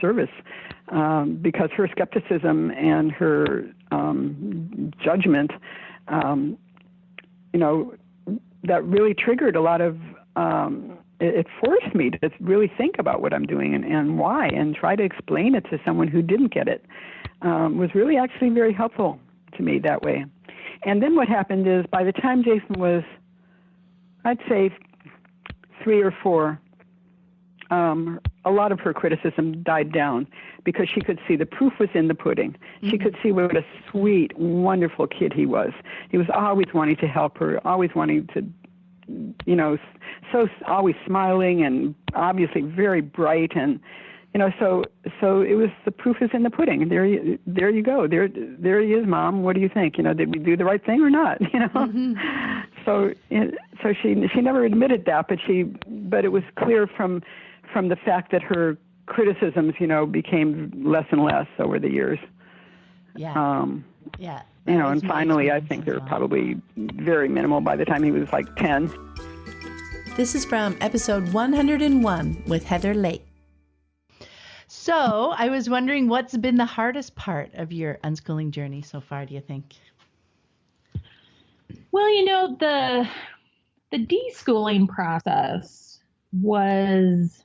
service because her skepticism and her judgment, that really triggered a lot of. It forced me to really think about what I'm doing and why, and try to explain it to someone who didn't get it. Was really actually very helpful to me that way. And then what happened is by the time Jason was, I'd say 3 or 4, a lot of her criticism died down because she could see the proof was in the pudding. She could see what a sweet, wonderful kid he was. He was always wanting to help her, always wanting to, so always smiling and obviously very bright, and so it was, the proof is in the pudding. There you go. There he is, Mom. What do you think? Did we do the right thing or not? So she never admitted that, but it was clear from the fact that her criticisms, became less and less over the years. Yeah. Yeah. And finally, I think they were probably very minimal by the time he was like 10. This is from episode 101 with Heather Lake. So I was wondering, what's been the hardest part of your unschooling journey so far, do you think? Well, the deschooling process was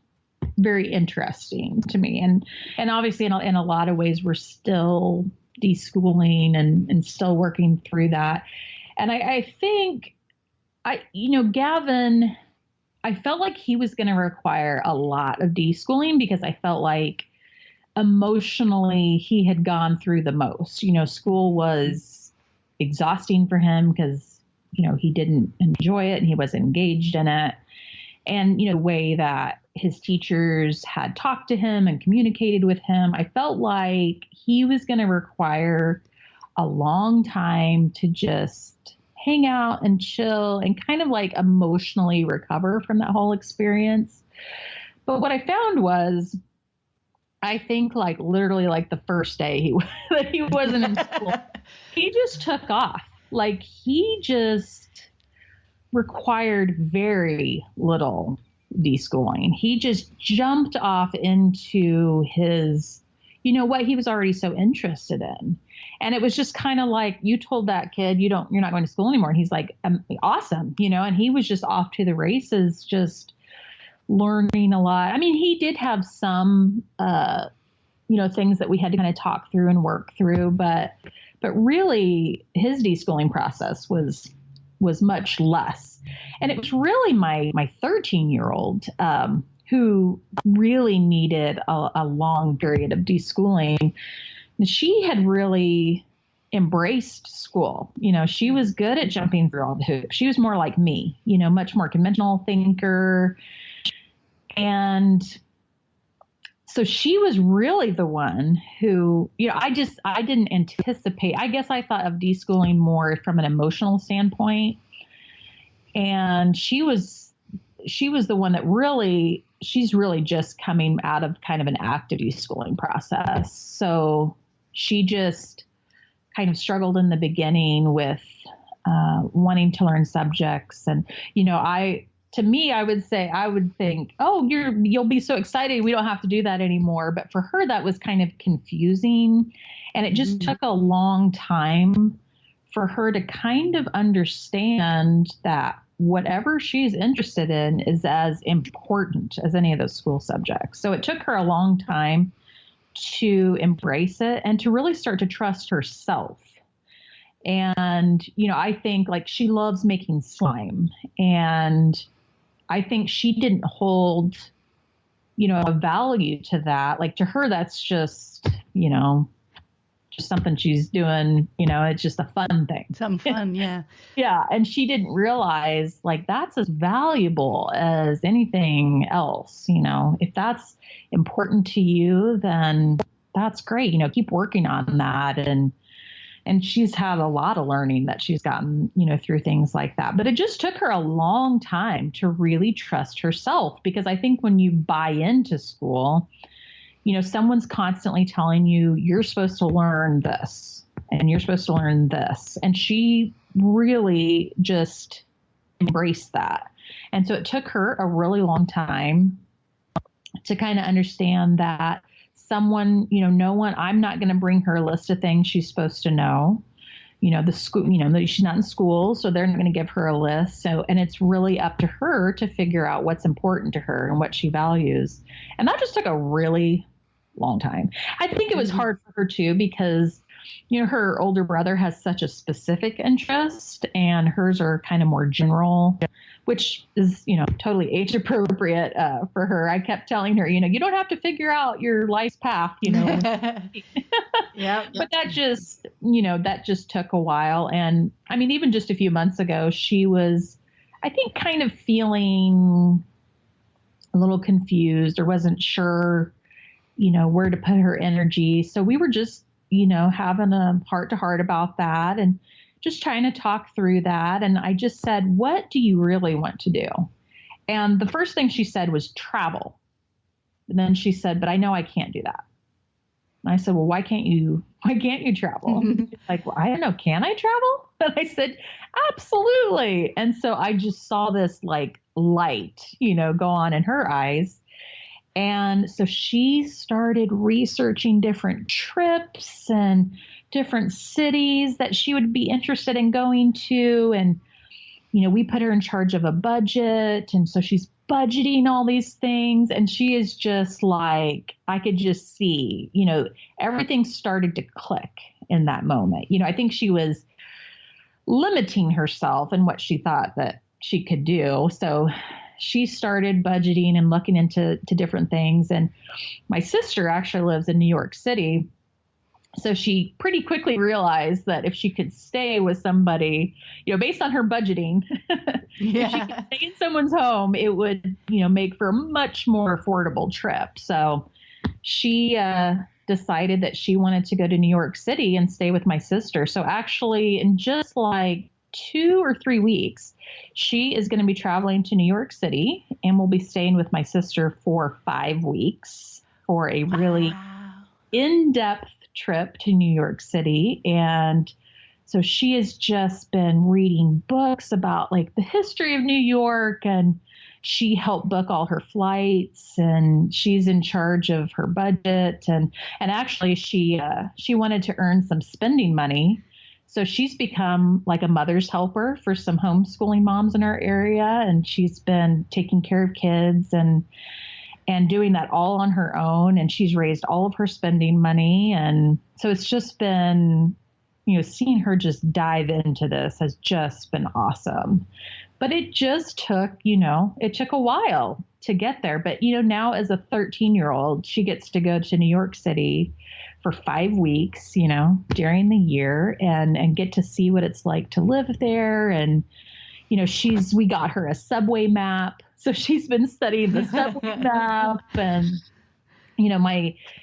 very interesting to me. And obviously in a lot of ways, we're still deschooling and still working through that. And I think, Gavin, I felt like he was going to require a lot of deschooling because I felt like emotionally he had gone through the most. School was exhausting for him because, he didn't enjoy it and he wasn't engaged in it. And, the way that his teachers had talked to him and communicated with him, I felt like he was going to require a long time to just hang out and chill and kind of like emotionally recover from that whole experience. But what I found was, I think like literally like the first day that he wasn't in school, he just took off. Like he just required very little deschooling. He just jumped off into his, what he was already so interested in. And it was just kind of like, you told that kid, you're not going to school anymore. And he's like, awesome, and he was just off to the races, just learning a lot. I mean, he did have some, things that we had to kind of talk through and work through, but really his deschooling process was much less. And it was really my 13-year-old, who really needed a long period of deschooling. She had really embraced school. She was good at jumping through all the hoops. She was more like me, much more conventional thinker. And so she was really the one who, I didn't anticipate. I guess I thought of deschooling more from an emotional standpoint. And she was the one that she's really just coming out of kind of an active deschooling process. So she just kind of struggled in the beginning with wanting to learn subjects. And, I would think, oh, you'll be so excited. We don't have to do that anymore. But for her, that was kind of confusing. And it just took a long time for her to kind of understand that whatever she's interested in is as important as any of those school subjects. So it took her a long time to embrace it and to really start to trust herself. And, I think like she loves making slime, and I think she didn't hold, a value to that. Like to her, that's just, just something she's doing, it's just a fun thing. Something fun, yeah. Yeah. And she didn't realize like that's as valuable as anything else. If that's important to you, then that's great. Keep working on that. And she's had a lot of learning that she's gotten, through things like that. But it just took her a long time to really trust herself, because I think when you buy into school, someone's constantly telling you, you're supposed to learn this and you're supposed to learn this. And she really just embraced that. And so it took her a really long time to kind of understand that someone, I'm not going to bring her a list of things she's supposed to know. The school, she's not in school, so they're not going to give her a list. So, and it's really up to her to figure out what's important to her and what she values. And that just took a really long time. I think it was hard for her too, because, her older brother has such a specific interest and hers are kind of more general, which is, totally age appropriate for her. I kept telling her, you don't have to figure out your life's path, Yeah. But that just took a while. And I mean, even just a few months ago, she was, I think, kind of feeling a little confused or wasn't sure, where to put her energy. So we were just, having a heart to heart about that and just trying to talk through that. And I just said, what do you really want to do? And the first thing she said was travel. And then she said, but I know I can't do that. And I said, well, why can't you travel? She's like, well, I don't know. Can I travel? And I said, absolutely. And so I just saw this like light, go on in her eyes. And so she started researching different trips and different cities that she would be interested in going to. And, we put her in charge of a budget. And so she's budgeting all these things. And she is just like, I could just see, everything started to click in that moment. I think she was limiting herself and what she thought that she could do. So she started budgeting and looking into different things. And my sister actually lives in New York City. So she pretty quickly realized that if she could stay with somebody, based on her budgeting, if she could stay in someone's home, it would, make for a much more affordable trip. So she decided that she wanted to go to New York City and stay with my sister. So actually, in just like 2 or 3 weeks, she is going to be traveling to New York City and will be staying with my sister for 5 weeks for a really in-depth trip to New York City. And so she has just been reading books about like the history of New York and, she helped book all her flights, and she's in charge of her budget. And actually, she wanted to earn some spending money. So she's become like a mother's helper for some homeschooling moms in our area. And she's been taking care of kids and doing that all on her own. And she's raised all of her spending money. And so it's just been, seeing her just dive into this has just been awesome. But it just took, it took a while to get there. But, now as a 13-year-old, she gets to go to New York City for 5 weeks, during the year and get to see what it's like to live there. And, we got her a subway map. So she's been studying the subway map, and,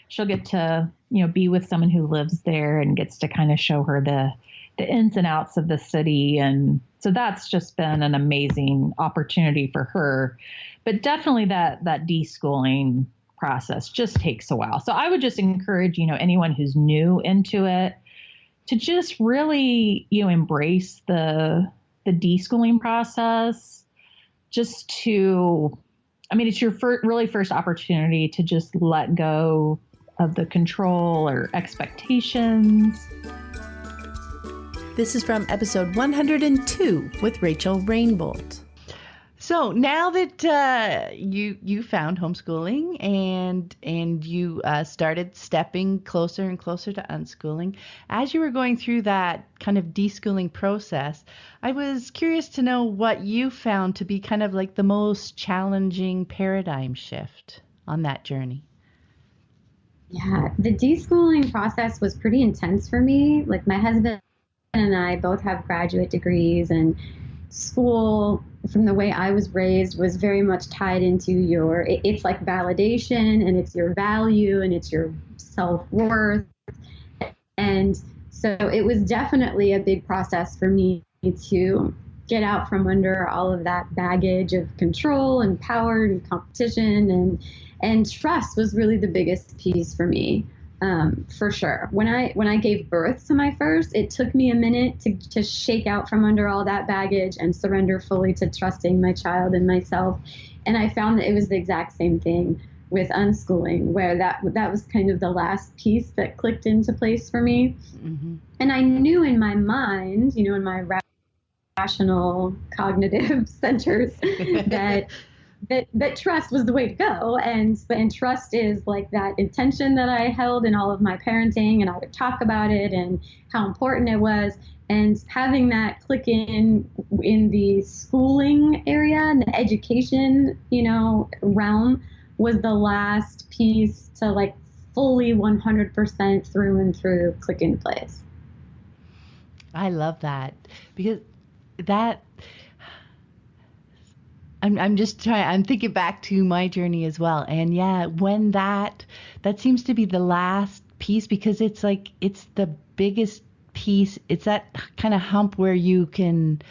she'll get to, be with someone who lives there and gets to kind of show her the ins and outs of the city. And so that's just been an amazing opportunity for her. But definitely that deschooling process just takes a while. So I would just encourage, anyone who's new into it to just really, embrace the deschooling process, just to, it's your really first opportunity to just let go of the control or expectations. This is from episode 102 with Rachel Rainbolt. So now that you found homeschooling and you started stepping closer and closer to unschooling, as you were going through that kind of deschooling process, I was curious to know what you found to be kind of like the most challenging paradigm shift on that journey. Yeah, the deschooling process was pretty intense for me. Like, my husband and I both have graduate degrees, and school, from the way I was raised, was very much tied into it's like validation, and it's your value, and it's your self-worth. And so it was definitely a big process for me to get out from under all of that baggage of control and power and competition, and trust was really the biggest piece for me. For sure. When I gave birth to my first, it took me a minute to shake out from under all that baggage and surrender fully to trusting my child and myself. And I found that it was the exact same thing with unschooling, where that was kind of the last piece that clicked into place for me. Mm-hmm. And I knew in my mind, in my rational cognitive centers that trust was the way to go. And trust is like that intention that I held in all of my parenting, and I would talk about it and how important it was. And having that click in the schooling area and the education, realm was the last piece to like fully 100% through and through click in place. I love that, because that, I'm thinking back to my journey as well. And yeah, when that seems to be the last piece, because it's like, it's the biggest piece. It's that kind of hump where you can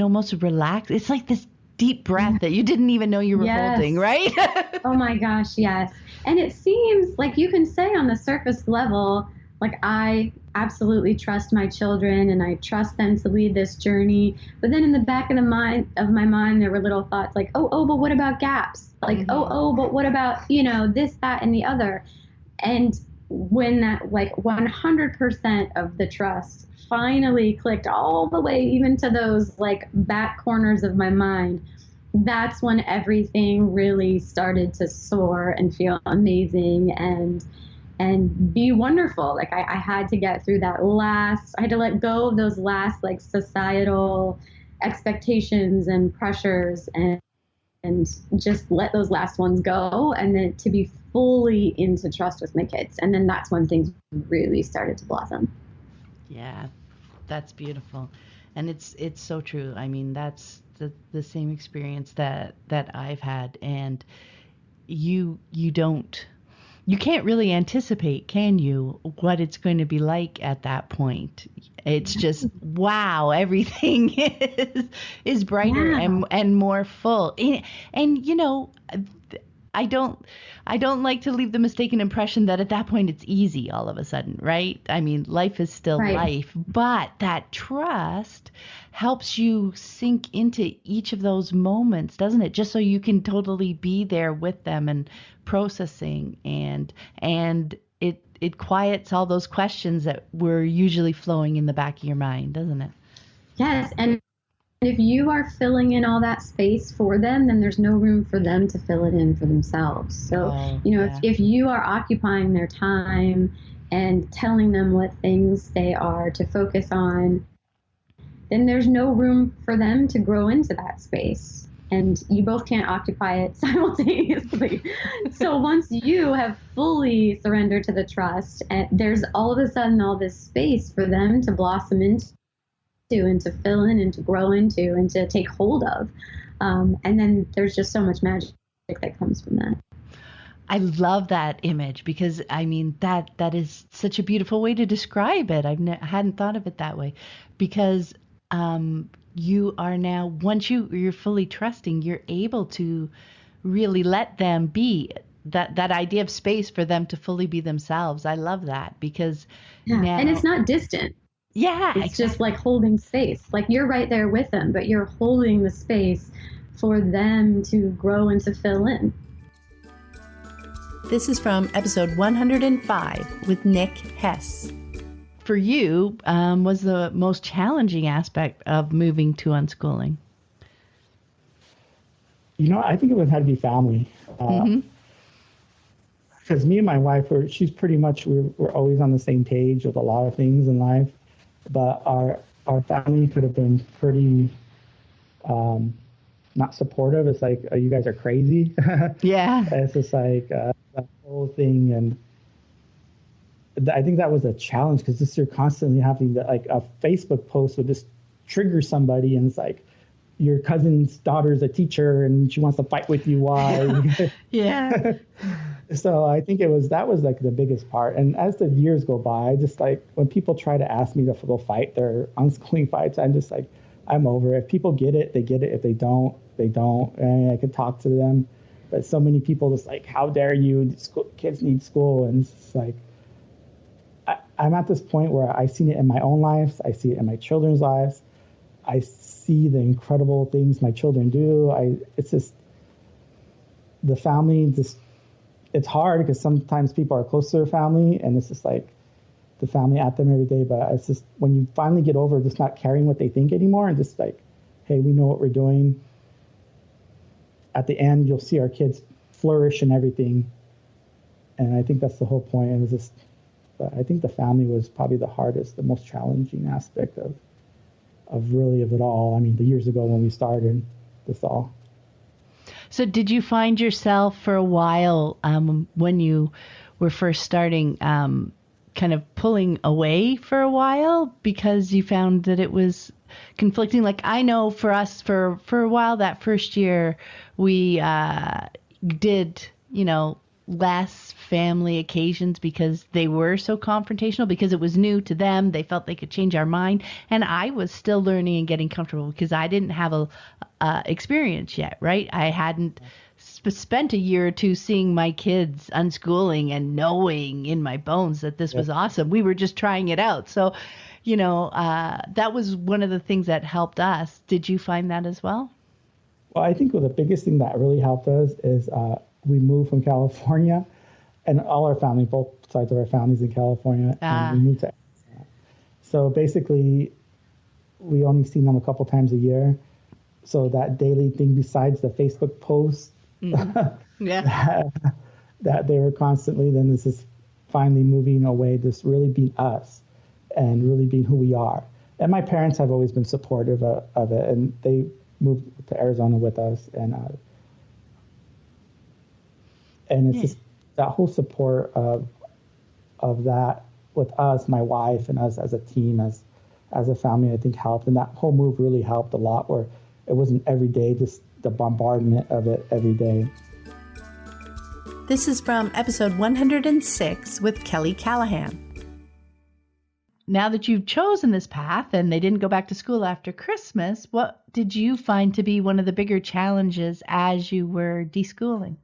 almost relax. It's like this deep breath that you didn't even know you were holding, right? Oh my gosh, yes. And it seems like you can say on the surface level, like, I absolutely trust my children and I trust them to lead this journey. But then in the back of my mind, there were little thoughts like, oh, but what about gaps? Like, mm-hmm. But what about, this, that, and the other? And when that like 100% of the trust finally clicked all the way even to those like back corners of my mind, that's when everything really started to soar and feel amazing and be wonderful. Like I had to get through I had to let go of those last like societal expectations and pressures and just let those last ones go, and then to be fully into trust with my kids. And then that's when things really started to blossom. Yeah, that's beautiful. And it's so true. I mean, that's the same experience that I've had. And you can't really anticipate, can you, what it's going to be like at that point? It's just, wow, everything is brighter and more full. And I don't like to leave the mistaken impression that at that point it's easy all of a sudden, right? I mean, life is still life, but that trust helps you sink into each of those moments, doesn't it? Just so you can totally be there with them and processing, and it quiets all those questions that were usually flowing in the back of your mind, doesn't it? Yes, and if you are filling in all that space for them, then there's no room for them to fill it in for themselves. So, if you are occupying their time and telling them what things they are to focus on, then there's no room for them to grow into that space. And you both can't occupy it simultaneously. So once you have fully surrendered to the trust, and there's all of a sudden all this space for them to blossom into and to fill in and to grow into and to take hold of. And then there's just so much magic that comes from that. I love that image because, I mean, that is such a beautiful way to describe it. I hadn't thought of it that way, because you are now, once you're fully trusting, you're able to really let them be. That idea of space for them to fully be themselves. I love that, because now, and it's not distant. Yeah, it's just like holding space. Like you're right there with them, but you're holding the space for them to grow and to fill in. This is from episode 105 with Nick Hess. For you, was the most challenging aspect of moving to unschooling? I think it had to be family. Because me and my wife, she's pretty much, we're always on the same page with a lot of things in life. But our family could have been pretty not supportive. It's like, you guys are crazy. Yeah. It's just like that whole thing. And I think that was a challenge, because you're constantly having to, like, a Facebook post would just trigger somebody, and it's like, your cousin's daughter's a teacher and she wants to fight with you. Why? Yeah. So I think that was like the biggest part. And as the years go by, just like when people try to ask me to go fight their unschooling fights, I'm just like, I'm over it. If people get it, they get it. If they don't, they don't. And I can talk to them. But so many people just like, how dare you? Kids need school. And it's like, I'm at this point where I've seen it in my own life. I see it in my children's lives. I see the incredible things my children do. It's just the family. It's hard because sometimes people are close to their family, and it's just like the family at them every day. But it's just when you finally get over just not caring what they think anymore, and just like, hey, we know what we're doing. At the end, you'll see our kids flourish and everything. And I think that's the whole point. It was just, I think the family was probably the hardest, the most challenging aspect of it all. I mean, the years ago when we started this all. So did you find yourself for a while, when you were first starting, kind of pulling away for a while because you found that it was conflicting? Like, I know for us, for a while that first year, we did, less family occasions because they were so confrontational, because it was new to them. They felt they could change our mind. And I was still learning and getting comfortable because I didn't have a experience yet, right? I hadn't spent a year or two seeing my kids unschooling and knowing in my bones that this was awesome. We were just trying it out. So, that was one of the things that helped us. Did you find that as well? Well, I think the biggest thing that really helped us is we moved from California, and all our family, both sides of our families in California, and we moved to Arizona. So basically, we only seen them a couple times a year. So that daily thing, besides the Facebook posts, that they were constantly, then this is finally moving away, this really being us and really being who we are. And my parents have always been supportive of it, and they moved to Arizona with us, and it's just that whole support of that with us, my wife, and us as a team, as a family, I think helped. And that whole move really helped a lot, where it wasn't every day, just the bombardment of it every day. This is from episode 106 with Kelly Callahan. Now that you've chosen this path and they didn't go back to school after Christmas, what did you find to be one of the bigger challenges as you were deschooling?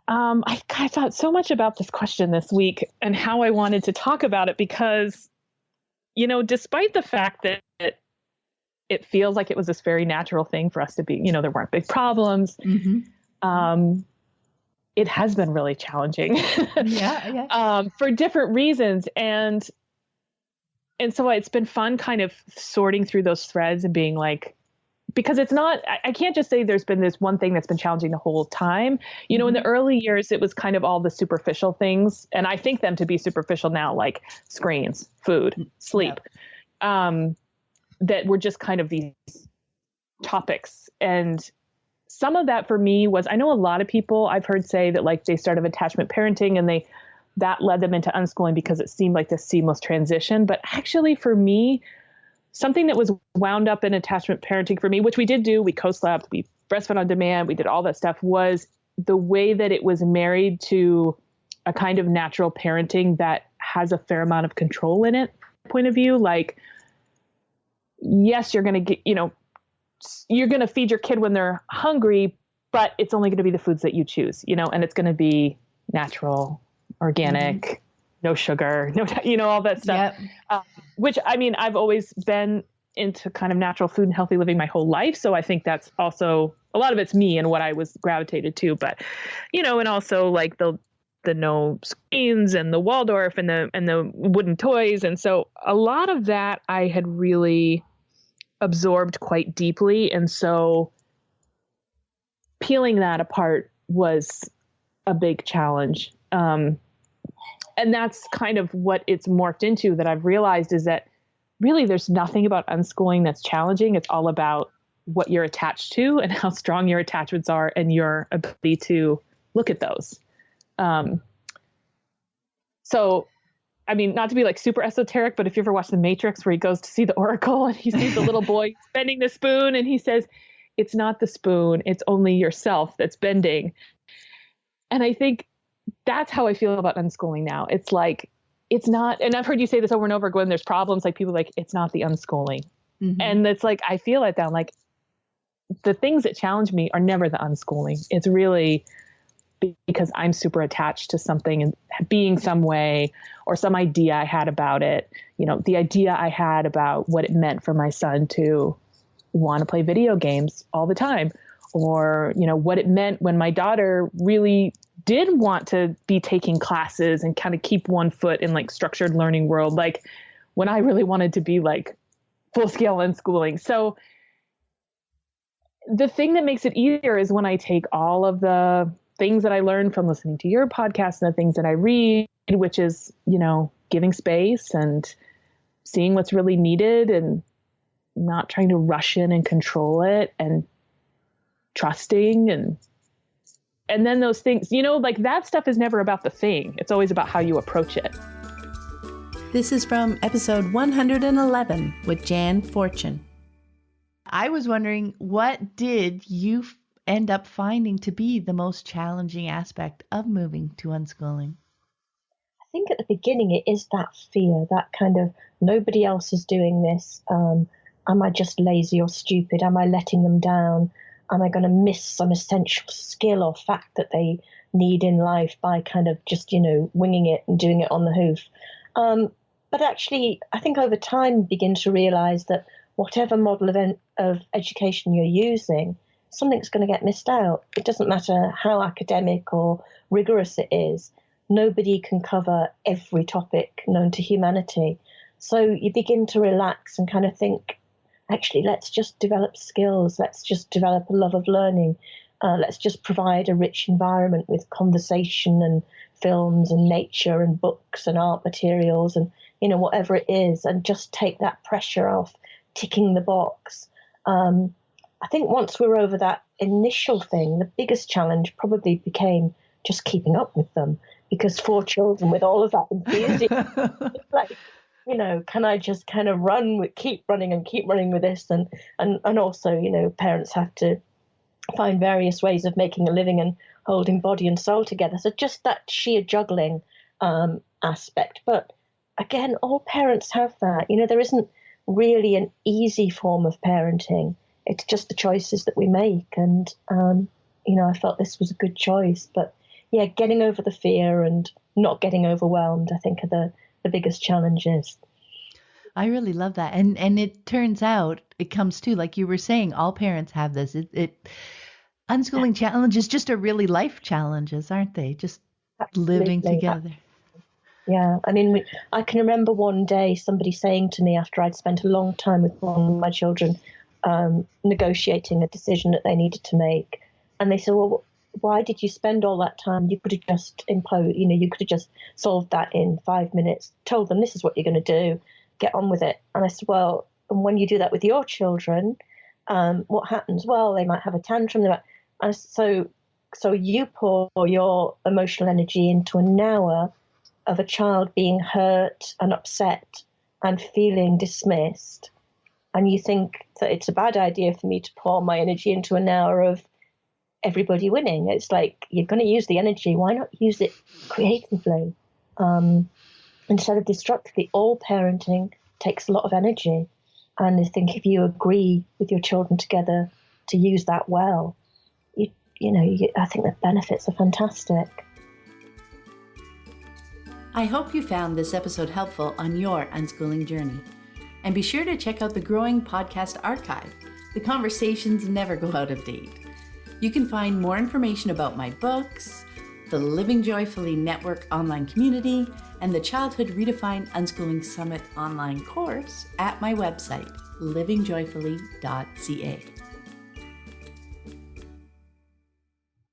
I thought so much about this question this week and how I wanted to talk about it because, despite the fact that it feels like it was this very natural thing for us to be, there weren't big problems. Mm-hmm. It has been really challenging for different reasons. And so it's been fun kind of sorting through those threads and being like, because it's not, I can't just say there's been this one thing that's been challenging the whole time. In the early years, it was kind of all the superficial things. And I think them to be superficial now, like screens, food, sleep, that were just kind of these topics. And some of that for me was, I know a lot of people I've heard say that like they started attachment parenting and that led them into unschooling because it seemed like this seamless transition. But actually for me, something that was wound up in attachment parenting for me, which we did do, we co-slept, we breastfed on demand, we did all that stuff, was the way that it was married to a kind of natural parenting that has a fair amount of control in it, point of view. Like, yes, you're going to get, you're going to feed your kid when they're hungry, but it's only going to be the foods that you choose, and it's going to be natural, organic, no sugar, no, all that stuff. Yep. Which, I mean, I've always been into kind of natural food and healthy living my whole life. So I think that's also, a lot of it's me and what I was gravitated to, but, and also like the no screens and the Waldorf and the wooden toys. And so a lot of that I had really absorbed quite deeply. And so peeling that apart was a big challenge. And that's kind of what it's morphed into, that I've realized is that really there's nothing about unschooling that's challenging. It's all about what you're attached to and how strong your attachments are and your ability to look at those. So, I mean, not to be like super esoteric, but if you ever watch The Matrix where he goes to see the Oracle and he sees the little boy bending the spoon and he says, it's not the spoon, it's only yourself that's bending. And I think that's how I feel about unschooling now. It's like, it's not, and I've heard you say this over and over, when there's problems, like people like, it's not the unschooling. Mm-hmm. And it's like, I feel it down. Like the things that challenge me are never the unschooling. It's really because I'm super attached to something and being some way or some idea I had about it. The idea I had about what it meant for my son to want to play video games all the time, or, what it meant when my daughter really did want to be taking classes and kind of keep one foot in like structured learning world, like when I really wanted to be like full scale unschooling. So the thing that makes it easier is when I take all of the things that I learned from listening to your podcast and the things that I read, which is, giving space and seeing what's really needed and not trying to rush in and control it and trusting and then those things, like that stuff is never about the thing. It's always about how you approach it. This is from episode 111 with Jan Fortune. I was wondering, what did you end up finding to be the most challenging aspect of moving to unschooling? I think at the beginning it is that fear, that kind of nobody else is doing this. Am I just lazy or stupid? Am I letting them down? Am I going to miss some essential skill or fact that they need in life by kind of just, winging it and doing it on the hoof? But actually, I think over time begin to realize that whatever model of education you're using, something's going to get missed out. It doesn't matter how academic or rigorous it is. Nobody can cover every topic known to humanity. So you begin to relax and kind of think, actually, let's just develop skills. Let's just develop a love of learning. Let's just provide a rich environment with conversation and films and nature and books and art materials and, whatever it is, and just take that pressure off ticking the box. I think once we're over that initial thing, the biggest challenge probably became just keeping up with them, because 4 children with all of that enthusiasm, like, can I just kind of keep running with this? And also, parents have to find various ways of making a living and holding body and soul together. So just that sheer juggling aspect. But again, all parents have that. There isn't really an easy form of parenting. It's just the choices that we make. And, I felt this was a good choice. But, getting over the fear and not getting overwhelmed, I think, are the biggest challenges. I really love that. And it turns out it comes to, like you were saying, all parents have this. Unschooling challenges just are really life challenges, aren't they? Just living together. Yeah. I mean, I can remember one day somebody saying to me after I'd spent a long time with one of my children negotiating a decision that they needed to make. And they said, well, why did you spend all that time? You could have just imposed, you could have just solved that in 5 minutes, told them this is what you're going to do, get on with it. And I said, well, and when you do that with your children, what happens? Well, they might have a tantrum. And so you pour your emotional energy into an hour of a child being hurt and upset and feeling dismissed. And you think that it's a bad idea for me to pour my energy into an hour of everybody winning. It's like, you're going to use the energy. Why not use it creatively? Instead of destructively. All parenting takes a lot of energy. And I think if you agree with your children together to use that well, I think the benefits are fantastic. I hope you found this episode helpful on your unschooling journey. And be sure to check out the growing podcast archive. The conversations never go out of date. You can find more information about my books, the Living Joyfully Network online community, and the Childhood Redefined Unschooling Summit online course at my website, livingjoyfully.ca.